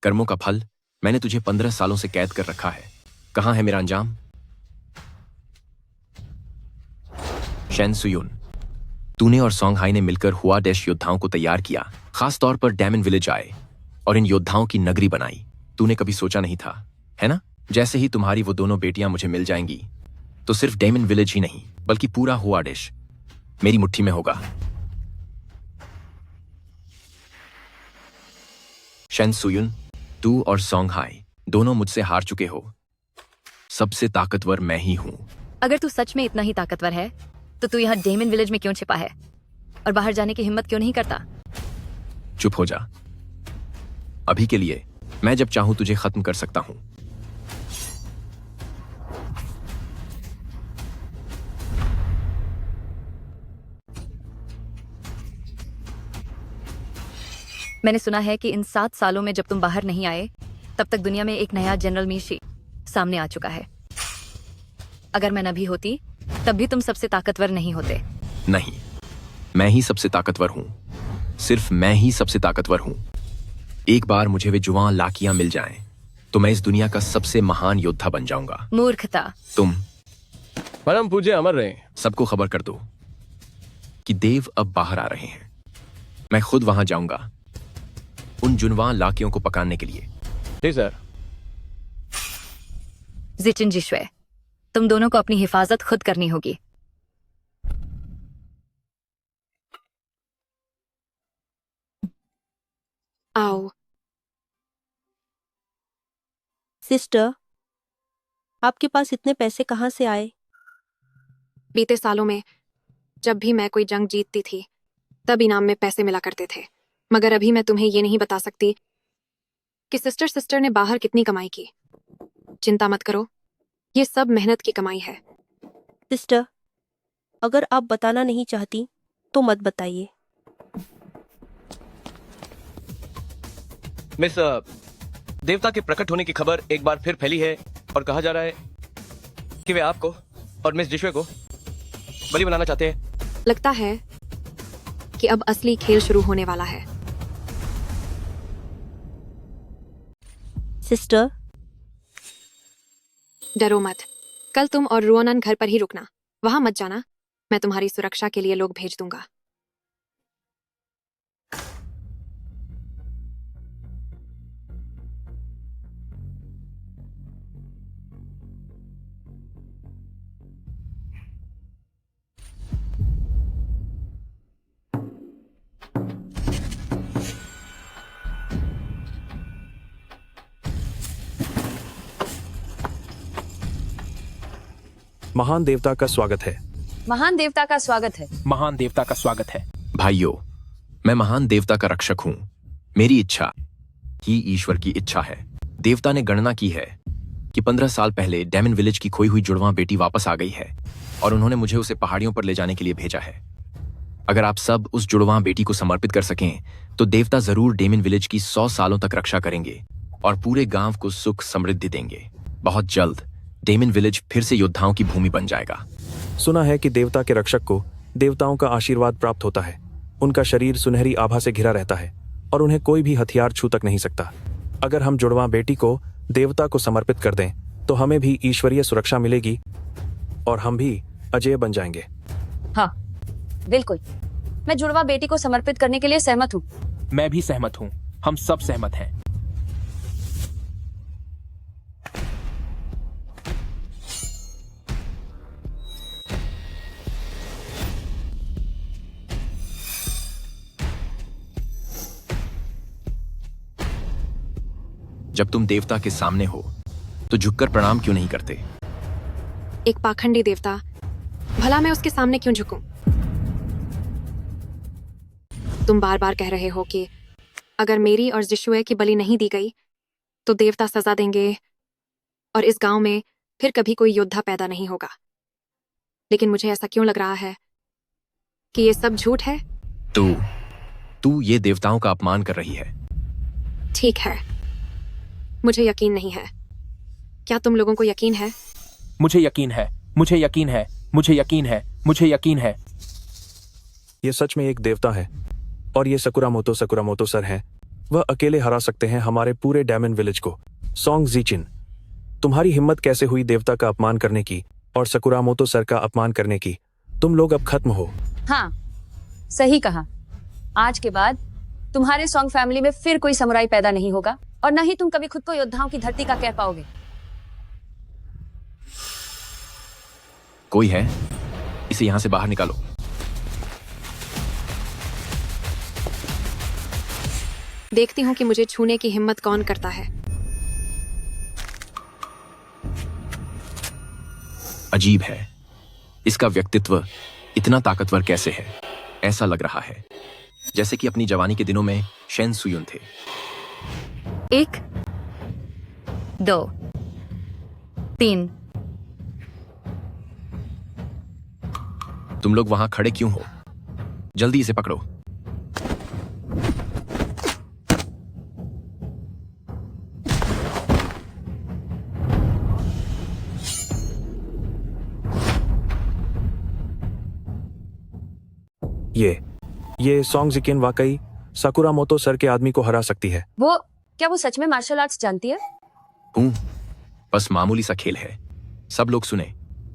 कर्मों का फल? मैंने तुझे 15 सालों से कैद कर रखा है। कहां है मेरा अंजाम? शेन सुयुन, तूने और सोंगहाई ने मिलकर हुआ डैश योद्धाओं को तैयार किया, खास तौर पर डायमंड विलेज आए और इन योद्धाओं की नगरी बनाई। तूने कभी सोचा नहीं था, है ना? जैसे ही तुम्हारी वो दोनों बेटियां मुझे मिल जाएंगी तो सिर्फ डायमंड विलेज ही नहीं बल्कि पूरा हुआ डैश मेरी मुट्ठी में होगा। शेन सुयुन, तू और सोंगहाई दोनों मुझसे हार चुके हो। सबसे ताकतवर मैं ही हूं। अगर तू सच में इतना ही ताकतवर है तो तू यहाँ डेमन विलेज में क्यों छिपा है और बाहर जाने की हिम्मत क्यों नहीं करता? चुप हो जा। अभी के लिए मैं जब चाहूं तुझे खत्म कर सकता हूं। मैंने सुना है कि इन 7 सालों में जब तुम बाहर नहीं आए तब तक दुनिया में एक नया जनरल मीशी सामने आ चुका है। अगर मैं न भी होती तब भी तुम सबसे ताकतवर नहीं होते। नहीं, मैं ही सबसे ताकतवर हूं। सिर्फ मैं ही सबसे ताकतवर हूं। एक बार मुझे वे जुवां लाकियां मिल जाएं तो मैं इस दुनिया का सबसे महान योद्धा बन जाऊंगा। मूर्खता। तुम परम पूज्य अमर रहे। सबको खबर कर दो कि देव अब बाहर आ रहे हैं। मैं खुद वहां जाऊंगा उन जुनवां लाकियों को पकाने के लिए। जी सर। जिचिन जिशुए, तुम दोनों को अपनी हिफाजत खुद करनी होगी। आओ। सिस्टर, आपके पास इतने पैसे कहाँ से आए? बीते सालों में जब भी मैं कोई जंग जीतती थी तब इनाम में पैसे मिला करते थे, मगर अभी मैं तुम्हें ये नहीं बता सकती कि सिस्टर ने बाहर कितनी कमाई की। चिंता मत करो, ये सब मेहनत की कमाई है। सिस्टर, अगर आप बताना नहीं चाहती तो मत बताइए। मिस, देवता के प्रकट होने की खबर एक बार फिर फैली है और कहा जा रहा है कि वे आपको और मिस जिशुए को बलि बनाना चाहते हैं। लगता है कि अब असली खेल शुरू होने वाला है। सिस्टर, डरो मत, कल तुम और रुओनन घर पर ही रुकना, वहां मत जाना। मैं तुम्हारी सुरक्षा के लिए लोग भेज दूंगा। महान देवता का स्वागत है। महान देवता का स्वागत है। महान देवता का स्वागत है। भाइयों, मैं महान देवता का रक्षक हूं। मेरी इच्छा ही ईश्वर की इच्छा है। देवता ने गणना की है कि 15 साल पहले डैमन विलेज की खोई हुई जुड़वां बेटी वापस आ गई है और उन्होंने मुझे उसे पहाड़ियों पर ले जाने के लिए भेजा है। अगर आप सब उस जुड़वां बेटी को समर्पित कर सकें तो देवता जरूर डैमन विलेज की 100 सालों तक रक्षा करेंगे और पूरे गांव को सुख समृद्धि देंगे। बहुत जल्द डैमन विलेज फिर से योद्धाओं की भूमि बन जाएगा। सुना है कि देवता के रक्षक को देवताओं का आशीर्वाद प्राप्त होता है। उनका शरीर सुनहरी आभा से घिरा रहता है और उन्हें कोई भी हथियार छू तक नहीं सकता। अगर हम जुड़वां बेटी को देवता को समर्पित कर दें तो हमें भी ईश्वरीय सुरक्षा मिलेगी और हम भी अजय बन जाएंगे। हाँ, बिल्कुल। मैं जुड़वा बेटी को समर्पित करने के लिए सहमत हूँ। मैं भी सहमत हूँ। हम सब सहमत हैं। जब तुम देवता के सामने हो तो झुककर प्रणाम क्यों नहीं करते? एक पाखंडी देवता, भला मैं उसके सामने क्यों झुकूं? तुम बार बार कह रहे हो कि अगर मेरी और जिशुए की बलि नहीं दी गई तो देवता सजा देंगे और इस गांव में फिर कभी कोई योद्धा पैदा नहीं होगा। लेकिन मुझे ऐसा क्यों लग रहा है कि ये सब झूठ है? तू ये देवताओं का अपमान कर रही है। ठीक है, मुझे यकीन नहीं है। क्या तुम लोगों को यकीन है? मुझे यकीन है। मुझे यकीन है। मुझे यकीन है। मुझे यकीन है। ये सच में एक देवता है और ये सकुरामोतो सर हैं। वह अकेले हरा सकते हैं हमारे पूरे डैमन विलेज को। सॉन्ग जीचिन, तुम्हारी हिम्मत कैसे हुई देवता का अपमान करने की और सकुरामोतो सर का अपमान करने की? तुम लोग अब खत्म हो। हाँ, सही कहा। आज के बाद तुम्हारे सॉन्ग फैमिली में फिर कोई समुराई पैदा नहीं होगा और न ही तुम कभी खुद को योद्धाओं की धरती का कह पाओगे। कोई है? इसे यहां से बाहर निकालो। देखती हूँ कि मुझे छूने की हिम्मत कौन करता है। अजीब है, इसका व्यक्तित्व इतना ताकतवर कैसे है? ऐसा लग रहा है जैसे कि अपनी जवानी के दिनों में शेन सुयुन थे। 1, 2, 3। तुम लोग वहां खड़े क्यों हो? जल्दी इसे पकड़ो। ये सॉन्ग जिकिन वाकई सकुरामोतो सर के आदमी को हरा सकती है। क्या वो सच में मार्शल आर्ट्स जानती है? हूं, बस मामूली सा खेल है। सब लोग सुने,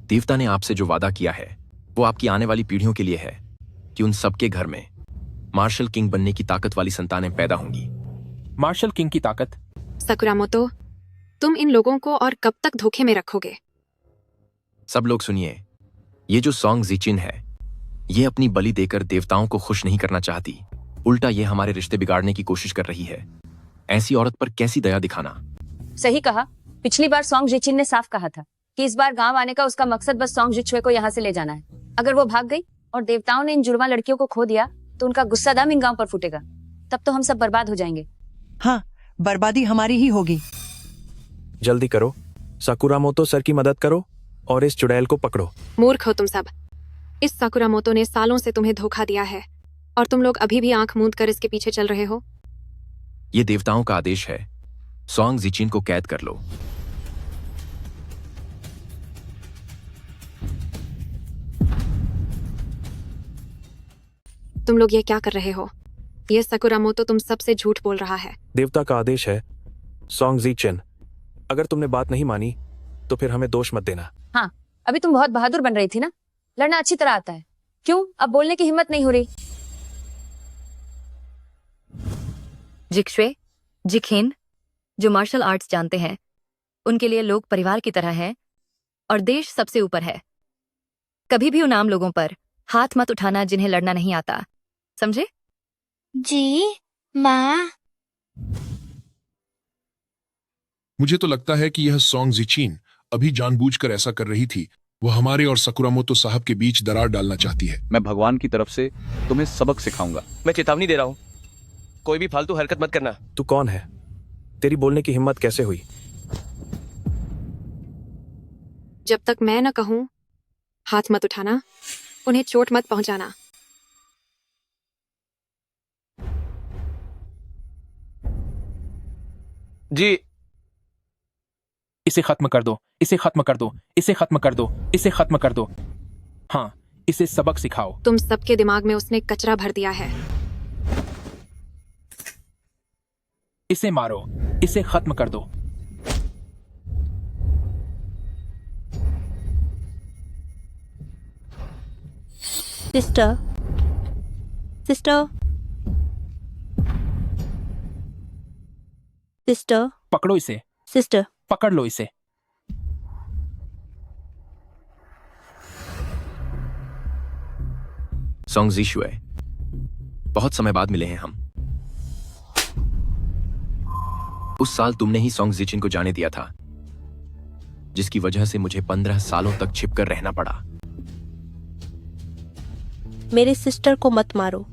देवता ने आपसे जो वादा किया है वो आपकी आने वाली पीढ़ियों के लिए है कि उन सबके घर में मार्शल किंग बनने की ताकत वाली संतानें पैदा होंगी। मार्शल किंग की ताकत। सकुरामोतो, तुम इन लोगों को और कब तक धोखे में रखोगे? सब लोग सुनिए, ये जो सॉन्ग जीचिन है, ये अपनी बलि देकर देवताओं को खुश नहीं करना चाहती, उल्टा ये हमारे रिश्ते बिगाड़ने की कोशिश कर रही है। ऐसी औरत पर कैसी दया दिखाना। सही कहा। पिछली बार सॉन्ग जिचिन ने साफ कहा था कि इस बार गांव आने का उसका मकसद बस सॉन्ग जिचुए को यहाँ से ले जाना है। अगर वो भाग गई और देवताओं ने इन जुड़वा लड़कियों को खो दिया तो उनका गुस्सा दामिंग गांव पर फूटेगा। तब तो हम सब बर्बाद हो जाएंगे। हाँ, बर्बादी हमारी ही होगी। जल्दी करो, साकुरामोतो सर की मदद करो और इस चुड़ैल को पकड़ो। मूर्ख हो तुम सब। इस साकुरामोतो ने सालों से तुम्हें धोखा दिया है और तुम लोग अभी भी आंख मूंद कर इसके पीछे चल रहे हो। ये देवताओं का आदेश है, सॉन्ग जीचिन को कैद कर लो। तुम लोग ये क्या कर रहे हो? ये सकुरामोतो तुम सबसे झूठ बोल रहा है। देवता का आदेश है, सॉन्ग जीचिन, अगर तुमने बात नहीं मानी तो फिर हमें दोष मत देना। हाँ, अभी तुम बहुत बहादुर बन रही थी ना, लड़ना अच्छी तरह आता है। क्यों अब बोलने की हिम्मत नहीं हो रही? जिक्शुए, जिखिन, जो मार्शल आर्ट्स जानते हैं, उनके लिए लोग परिवार की तरह हैं और देश सबसे ऊपर है। कभी भी उन आम लोगों पर हाथ मत उठाना जिन्हें लड़ना नहीं आता, समझे? जी माँ। मुझे तो लगता है कि यह सॉन्ग जीचिन अभी जानबूझकर ऐसा कर रही थी। वो हमारे और सकुरामोतो साहब के बीच दरार डालना चाहती है। मैं भगवान की तरफ से तुम्हें सबक सिखाऊंगा। मैं चेतावनी दे रहा हूँ, कोई भी फालतू हरकत मत करना। तू कौन है? तेरी बोलने की हिम्मत कैसे हुई? जब तक मैं न कहूं हाथ मत उठाना, उन्हें चोट मत पहुंचाना। जी। इसे खत्म कर दो, इसे खत्म कर दो, इसे खत्म कर दो, इसे खत्म कर दो। हाँ, इसे सबक सिखाओ। तुम सबके दिमाग में उसने कचरा भर दिया है। इसे मारो, इसे खत्म कर दो। सिस्टर, सिस्टर, सिस्टर, पकड़ो इसे। सिस्टर, पकड़ लो इसे। सॉन्ग जीशुए, बहुत समय बाद मिले हैं हम। उस साल तुमने ही सॉन्ग जीचिन को जाने दिया था, जिसकी वजह से मुझे 15 सालों तक छिपकर रहना पड़ा। मेरे सिस्टर को मत मारो।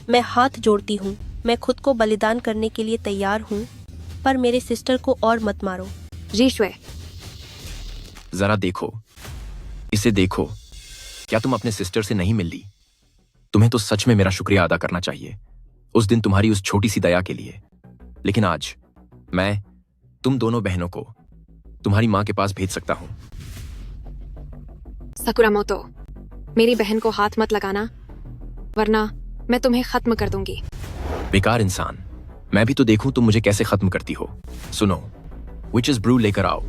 मैं हाथ जोड़ती हूँ, मैं खुद को बलिदान करने के लिए तैयार हूँ, पर मेरे सिस्टर को और मत मारो। जीशुए, जरा देखो, इसे देखो। क्या तुम अपने सिस्टर से नहीं मिल ली? तुम्हें तो सच में मेरा शुक्रिया अदा करना चाहिए उस दिन तुम्हारी उस छोटी सी दया के लिए। लेकिन आज मैं तुम दोनों बहनों को तुम्हारी मां के पास भेज सकता हूं। सकुरामोतो, मेरी बहन को हाथ मत लगाना, वरना मैं तुम्हें खत्म कर दूंगी। बेकार इंसान, मैं भी तो देखूं तुम मुझे कैसे खत्म करती हो। सुनो, विचेस ब्रू लेकर आओ।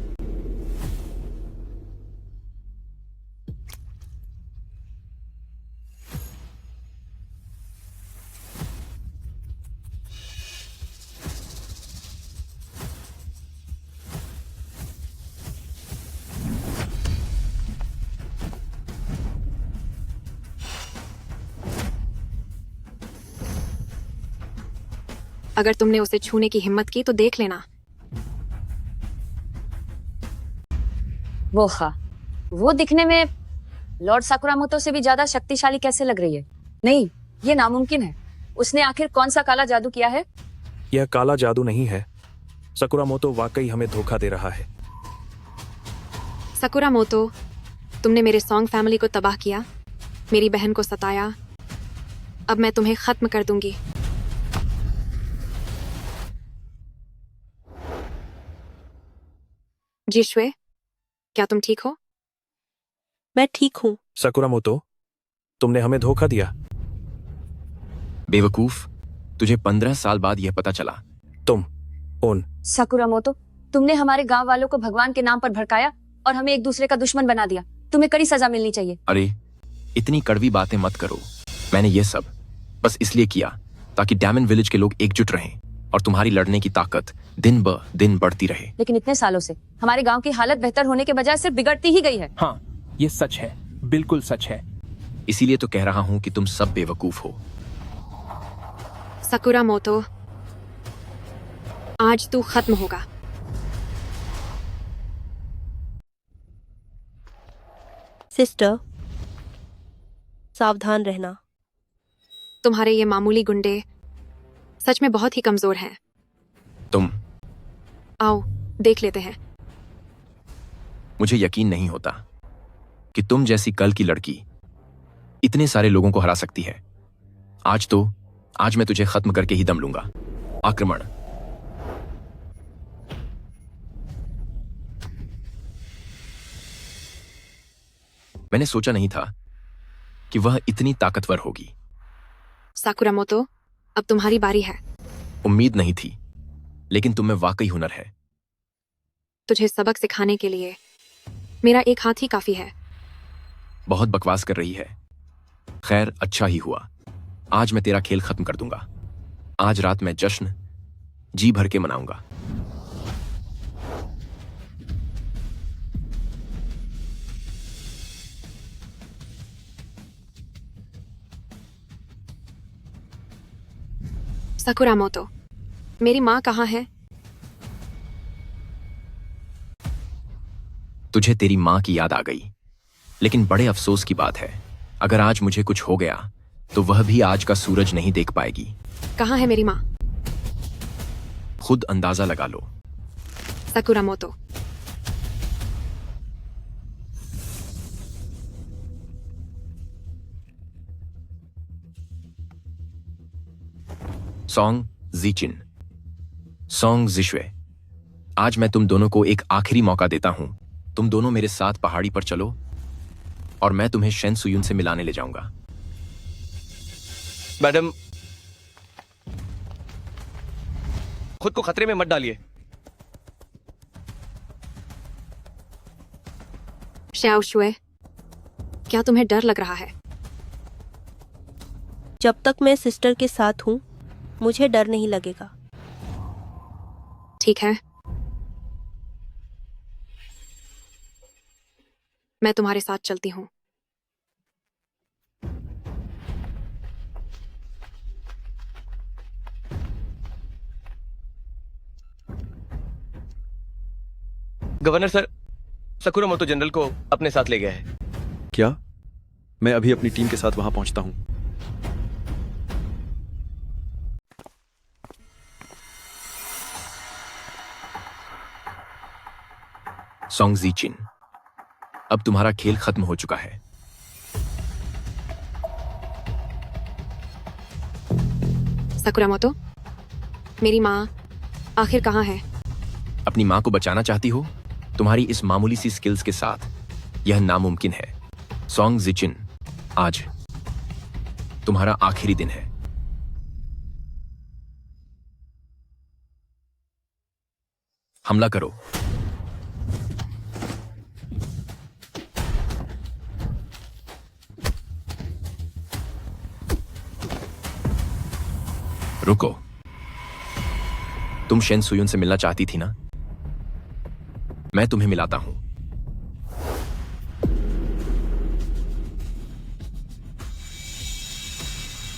अगर तुमने उसे छूने की हिम्मत की तो देख लेना। वो दिखने में लॉर्ड साकुरामोतो से भी ज्यादा शक्तिशाली कैसे लग रही है? नहीं, ये नामुमकिन है। उसने आखिर कौन सा काला जादू किया है? यह काला जादू नहीं है। सकुरामोतो वाकई हमें धोखा दे रहा है। सकुरामोतो, तुमने मेरे सॉन्ग फैमिली को तबाह किया, मेरी बहन को सताया। अब मैं तुम्हें खत्म कर दूंगी। जीशुए, क्या तुम ठीक हो? मैं ठीक हूँ। सकुरामोतो, तुमने हमें धोखा दिया। बेवकूफ, तुझे 15 साल बाद यह पता चला। तुम उन साकुरामोतो, तुमने हमारे गांव वालों को भगवान के नाम पर भड़काया और हमें एक दूसरे का दुश्मन बना दिया। तुम्हें कड़ी सजा मिलनी चाहिए। अरे, इतनी कड़वी बातें मत करो। मैंने ये सब बस इसलिए किया ताकि डैमन विलेज के लोग एकजुट रहें और तुम्हारी लड़ने की ताकत दिन ब दिन बढ़ती रहे। लेकिन इतने सालों से हमारे गांव की हालत बेहतर होने के बजाय सिर्फ बिगड़ती ही गई है। हाँ, ये सच है, बिल्कुल सच है। इसीलिए तो कह रहा हूं कि तुम सब बेवकूफ हो। सकुरा मोतो, आज तू खत्म होगा। सिस्टर, सावधान रहना। तुम्हारे ये मामूली गुंडे सच में बहुत ही कमजोर हैं। तुम आओ देख लेते हैं। मुझे यकीन नहीं होता कि तुम जैसी कल की लड़की इतने सारे लोगों को हरा सकती है। आज मैं तुझे खत्म करके ही दम लूंगा। आक्रमण। मैंने सोचा नहीं था कि वह इतनी ताकतवर होगी। साकुरा मोतो, अब तुम्हारी बारी है। उम्मीद नहीं थी, लेकिन तुम में वाकई हुनर है। तुझे सबक सिखाने के लिए मेरा एक हाथ ही काफी है। बहुत बकवास कर रही है। खैर, अच्छा ही हुआ। आज मैं तेरा खेल खत्म कर दूंगा। आज रात मैं जश्न जी भर के मनाऊंगा। सकुरा मोतो, मेरी माँ कहाँ है? तुझे तेरी माँ की याद आ गई, लेकिन बड़े अफसोस की बात है, अगर आज मुझे कुछ हो गया तो वह भी आज का सूरज नहीं देख पाएगी। कहाँ है मेरी माँ? खुद अंदाजा लगा लो। सकुरा मोतो, सॉन्ग जीचिन, सॉन्ग जिश्वे, आज मैं तुम दोनों को एक आखिरी मौका देता हूं। तुम दोनों मेरे साथ पहाड़ी पर चलो और मैं तुम्हें शेन सुयुन से मिलाने ले जाऊंगा। मैडम, खुद को खतरे में मत डालिए। श्याओ शुए, क्या तुम्हें डर लग रहा है? जब तक मैं सिस्टर के साथ हूँ मुझे डर नहीं लगेगा। ठीक है, मैं तुम्हारे साथ चलती हूँ। गवर्नर सर, सकुरा मोतो जनरल को अपने साथ ले गया है। क्या? मैं अभी अपनी टीम के साथ वहां पहुंचता हूं। सॉन्ग जीचिन, अब तुम्हारा खेल खत्म हो चुका है। सकुरा मोतो, मेरी माँ आखिर कहाँ है? अपनी माँ को बचाना चाहती हो? तुम्हारी इस मामूली सी स्किल्स के साथ यह नामुमकिन है। सॉन्ग जिचिन, आज तुम्हारा आखिरी दिन है। हमला करो। रुको, तुम शेन सुयुन से मिलना चाहती थी ना? मैं तुम्हें मिलाता हूं।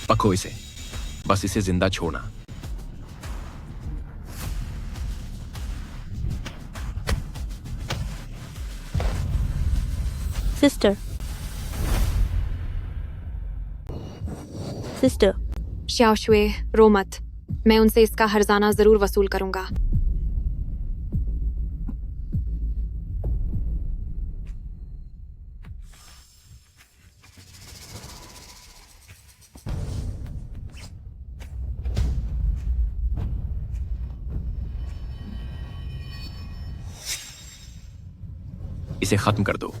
पकड़ो इसे, बस इसे जिंदा छोड़ना। Sister, sister. श्याओ शुए, रो मत। मैं उनसे इसका हर्जाना जरूर वसूल करूंगा। इसे खत्म कर दो।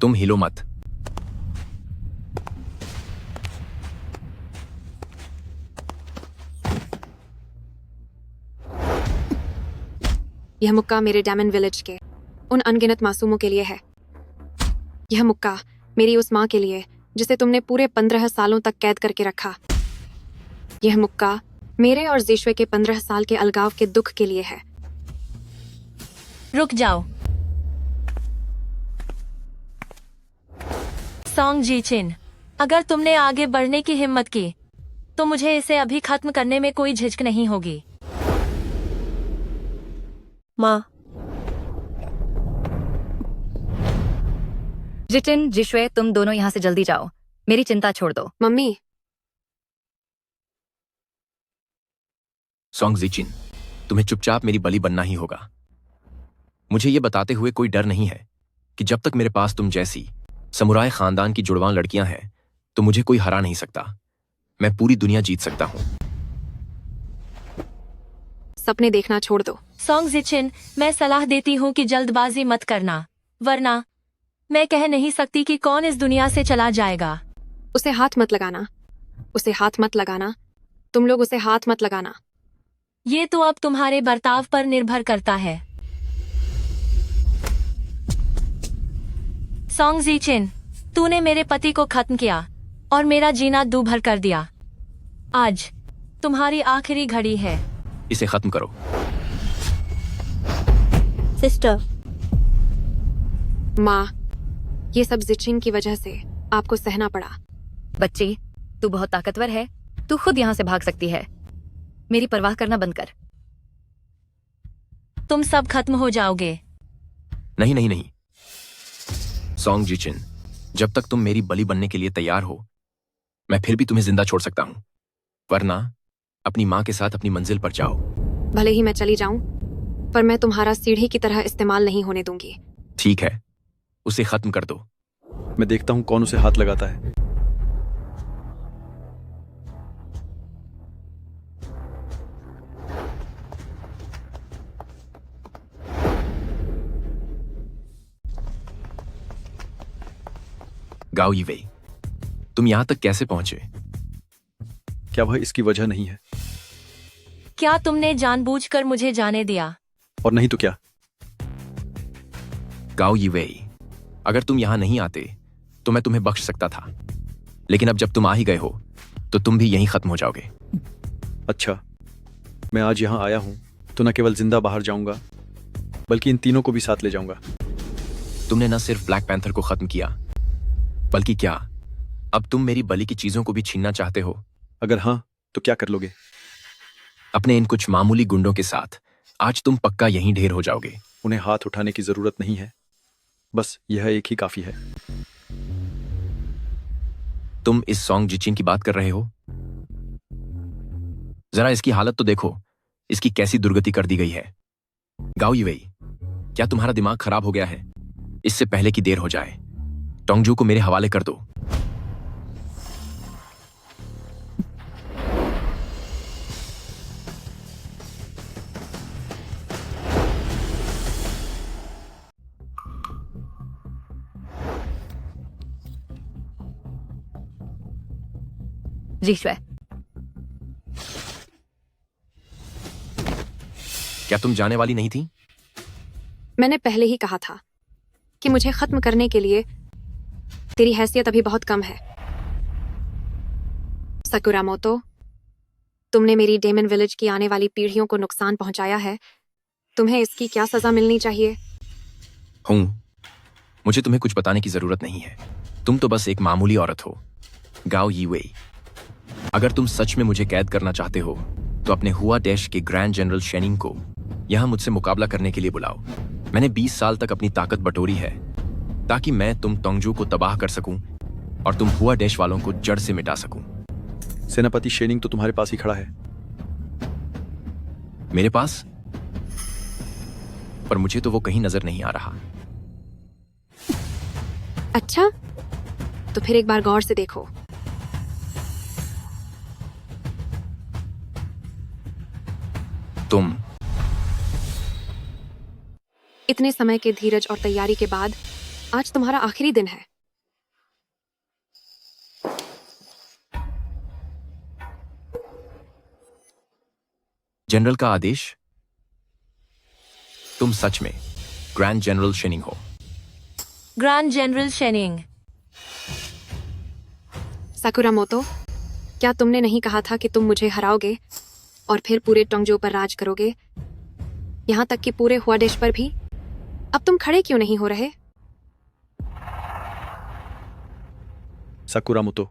तुम हिलो मत। यह मुक्का मेरे डैमन विलेज के उन अनगिनत मासूमों के लिए है। यह मुक्का मेरी उस माँ के लिए जिसे तुमने पूरे 15 सालों तक कैद करके रखा। यह मुक्का मेरे और जीशुए के 15 साल के अलगाव के दुख के लिए है। रुक जाओ। सॉन्ग जीचिन, अगर तुमने आगे बढ़ने की हिम्मत की तो मुझे इसे अभी खत्म करने में कोई झिझक नहीं होगी। माँ, जिटिन, जिशुए, तुम दोनों यहाँ से जल्दी जाओ। मेरी चिंता छोड़ दो। मम्मी। सॉन्ग जीचिन, तुम्हें चुपचाप मेरी बलि बनना ही होगा। मुझे ये बताते हुए कोई डर नहीं है कि जब तक मेरे पास तुम जैसी समुराय खानदान की जुड़वां लड़कियां हैं तो मुझे कोई हरा नहीं सकता। मैं पूरी दुनिया जीत सकता हूं। सपने देखना छोड़ दो। सॉन्ग जिचिन, मैं सलाह देती हूँ कि जल्दबाजी मत करना, वरना मैं कह नहीं सकती कि कौन इस दुनिया से चला जाएगा। उसे हाथ मत लगाना। उसे हाथ मत लगाना। तुम लोग उसे हाथ मत लगाना। ये तो अब तुम्हारे बर्ताव पर निर्भर करता है। सॉन्ग जीचिन, तूने मेरे पति को खत्म किया और मेरा जीना दूभर कर दिया। आज तुम्हारी आखिरी घड़ी है। इसे खत्म करो। सिस्टर। माँ, ये सब जिचिन की वजह से आपको सहना पड़ा। बच्ची, तू बहुत ताकतवर है। तू खुद यहाँ से भाग सकती है। मेरी परवाह करना बंद कर। तुम सब खत्म हो जाओगे। नहीं नहीं नहीं सॉन्ग जीचिन, जब तक तुम मेरी बलि बनने के लिए तैयार हो मैं फिर भी तुम्हें जिंदा छोड़ सकता हूं, वरना अपनी माँ के साथ अपनी मंजिल पर जाओ। भले ही मैं चली जाऊं, पर मैं तुम्हारा सीढ़ी की तरह इस्तेमाल नहीं होने दूंगी। ठीक है, उसे खत्म कर दो। मैं देखता हूं कौन उसे हाथ लगाता है। गाओ यीवेई, तुम यहां तक कैसे पहुंचे? क्या वह इसकी वजह नहीं है? क्या तुमने जानबूझकर मुझे जाने दिया? और नहीं तो क्या? गाओ यीवेई, अगर तुम यहां नहीं आते तो मैं तुम्हें बख्श सकता था, लेकिन अब जब तुम आ ही गए हो तो तुम भी यहीं खत्म हो जाओगे। अच्छा, मैं आज यहाँ आया हूँ तो न केवल जिंदा बाहर जाऊंगा बल्कि इन तीनों को भी साथ ले जाऊंगा। तुमने न सिर्फ ब्लैक पैंथर को खत्म किया, बल्कि क्या अब तुम मेरी बलि की चीजों को भी छीनना चाहते हो? अगर हाँ तो क्या कर लोगे? अपने इन कुछ मामूली गुंडों के साथ आज तुम पक्का यहीं ढेर हो जाओगे। उन्हें हाथ उठाने की जरूरत नहीं है, बस यह एक ही काफी है। तुम इस सॉन्ग जिचिन की बात कर रहे हो? जरा इसकी हालत तो देखो, इसकी कैसी दुर्गति कर दी गई है। गाओ यीवेई, क्या तुम्हारा दिमाग खराब हो गया है? इससे पहले कि देर हो जाए टोंगजू को मेरे हवाले कर दो। जीशुए, क्या तुम जाने वाली नहीं थी? मैंने पहले ही कहा था कि मुझे खत्म करने के लिए तेरी हैसियत अभी बहुत कम है। सकुरामोतो, तुमने मेरी डेमन विलेज की आने वाली पीढ़ियों को नुकसान पहुंचाया है। तुम्हें इसकी क्या सजा मिलनी चाहिए? मुझे तुम्हें कुछ बताने की जरूरत नहीं है। तुम तो बस एक मामूली औरत हो। गाओ यीवेई, अगर तुम सच में मुझे कैद करना चाहते हो तो अपने हुआ डैश के ग्रैंड जनरल शेनिंग को यहां मुझसे मुकाबला करने के लिए बुलाओ। मैंने 20 साल तक अपनी ताकत बटोरी है ताकि मैं तुम टोंगजू को तबाह कर सकूं और तुम हुआ डैश वालों को जड़ से मिटा सकूं। सेनापति शेनिंग तो तुम्हारे पास ही खड़ा है। मेरे पास? पर मुझे तो वो कहीं नजर नहीं आ रहा। अच्छा, तो फिर एक बार गौर से देखो। तुम इतने समय के धीरज और तैयारी के बाद आज तुम्हारा आखिरी दिन है। जनरल का आदेश। तुम सच में ग्रैंड जनरल शेनिंग हो। Grand general शेनिंग। साकुरामोतो, क्या तुमने नहीं कहा था कि तुम मुझे हराओगे और फिर पूरे टोंगजो पर राज करोगे, यहाँ तक कि पूरे हुआ देश पर भी? अब तुम खड़े क्यों नहीं हो रहे? साकुरामोतो,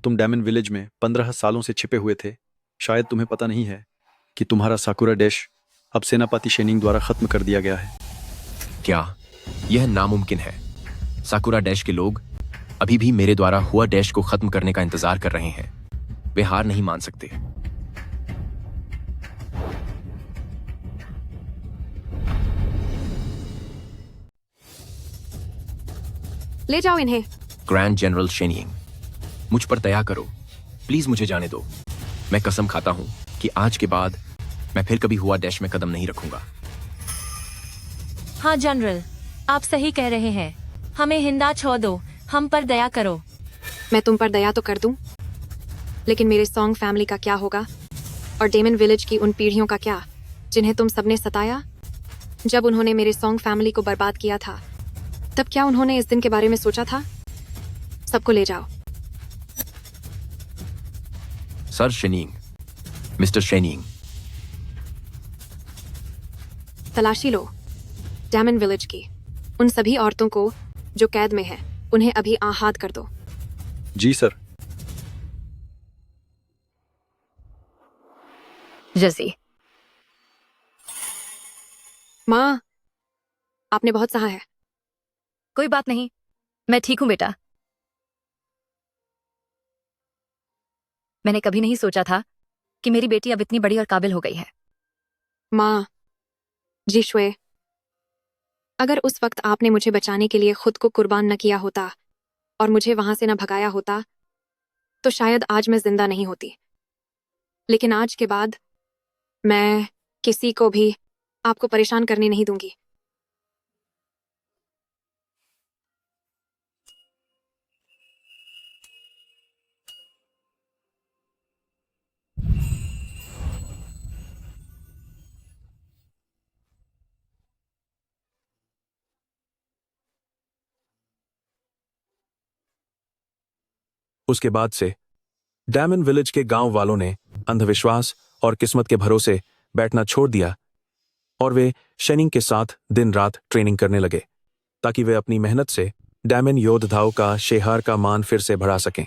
तुम डैमन विलेज में 15 सालों से छिपे हुए थे। शायद तुम्हें पता नहीं है कि तुम्हारा साकुरा डैश अब सेनापति शेनिंग द्वारा खत्म कर दिया गया है। क्या यह नामुमकिन है? साकुरा डैश के लोग अभी भी मेरे द्वारा हुआ डैश को खत्म करने का इंतजार कर रहे हैं। वे हार नहीं मान सकते। ले जाओ इन्हें। ग्रैंड जनरल शेनिंग, मुझ पर दया करो, प्लीज मुझे जाने दो। मैं कसम खाता हूं कि आज के बाद मैं फिर कभी हुआ डैश में कदम नहीं रखूंगा। हाँ जनरल, आप सही कह रहे हैं। हमें हिंदा छोड़ दो, हम पर दया करो। मैं तुम पर दया तो कर दूं, लेकिन मेरे सॉन्ग फैमिली का क्या होगा? और डेमन विलेज की उन पीढ़ियों का क्या जिन्हें तुम सबने सताया? जब उन्होंने मेरे सॉन्ग फैमिली को बर्बाद किया था, तब क्या उन्होंने इस दिन के बारे में सोचा था? सबको ले जाओ। सर शेनिंग, मिस्टर शेनिंग, तलाशी लो डैमन विलेज की उन सभी औरतों को जो कैद में हैं। उन्हें अभी आहत कर दो। जी सर। जैसी माँ, आपने बहुत सहा है। कोई बात नहीं, मैं ठीक हूं बेटा। मैंने कभी नहीं सोचा था कि मेरी बेटी अब इतनी बड़ी और काबिल हो गई है। माँ, जिशुए, अगर उस वक्त आपने मुझे बचाने के लिए खुद को कुर्बान न किया होता और मुझे वहां से न भगाया होता, तो शायद आज मैं जिंदा नहीं होती। लेकिन आज के बाद मैं किसी को भी आपको परेशान करने नहीं दूंगी। उसके बाद से डैमन विलेज के गांव वालों ने अंधविश्वास और किस्मत के भरोसे बैठना छोड़ दिया और वे शेनिंग के साथ दिन रात ट्रेनिंग करने लगे ताकि वे अपनी मेहनत से डैमन योद्धाओं का शेहार का मान फिर से बढ़ा सकें।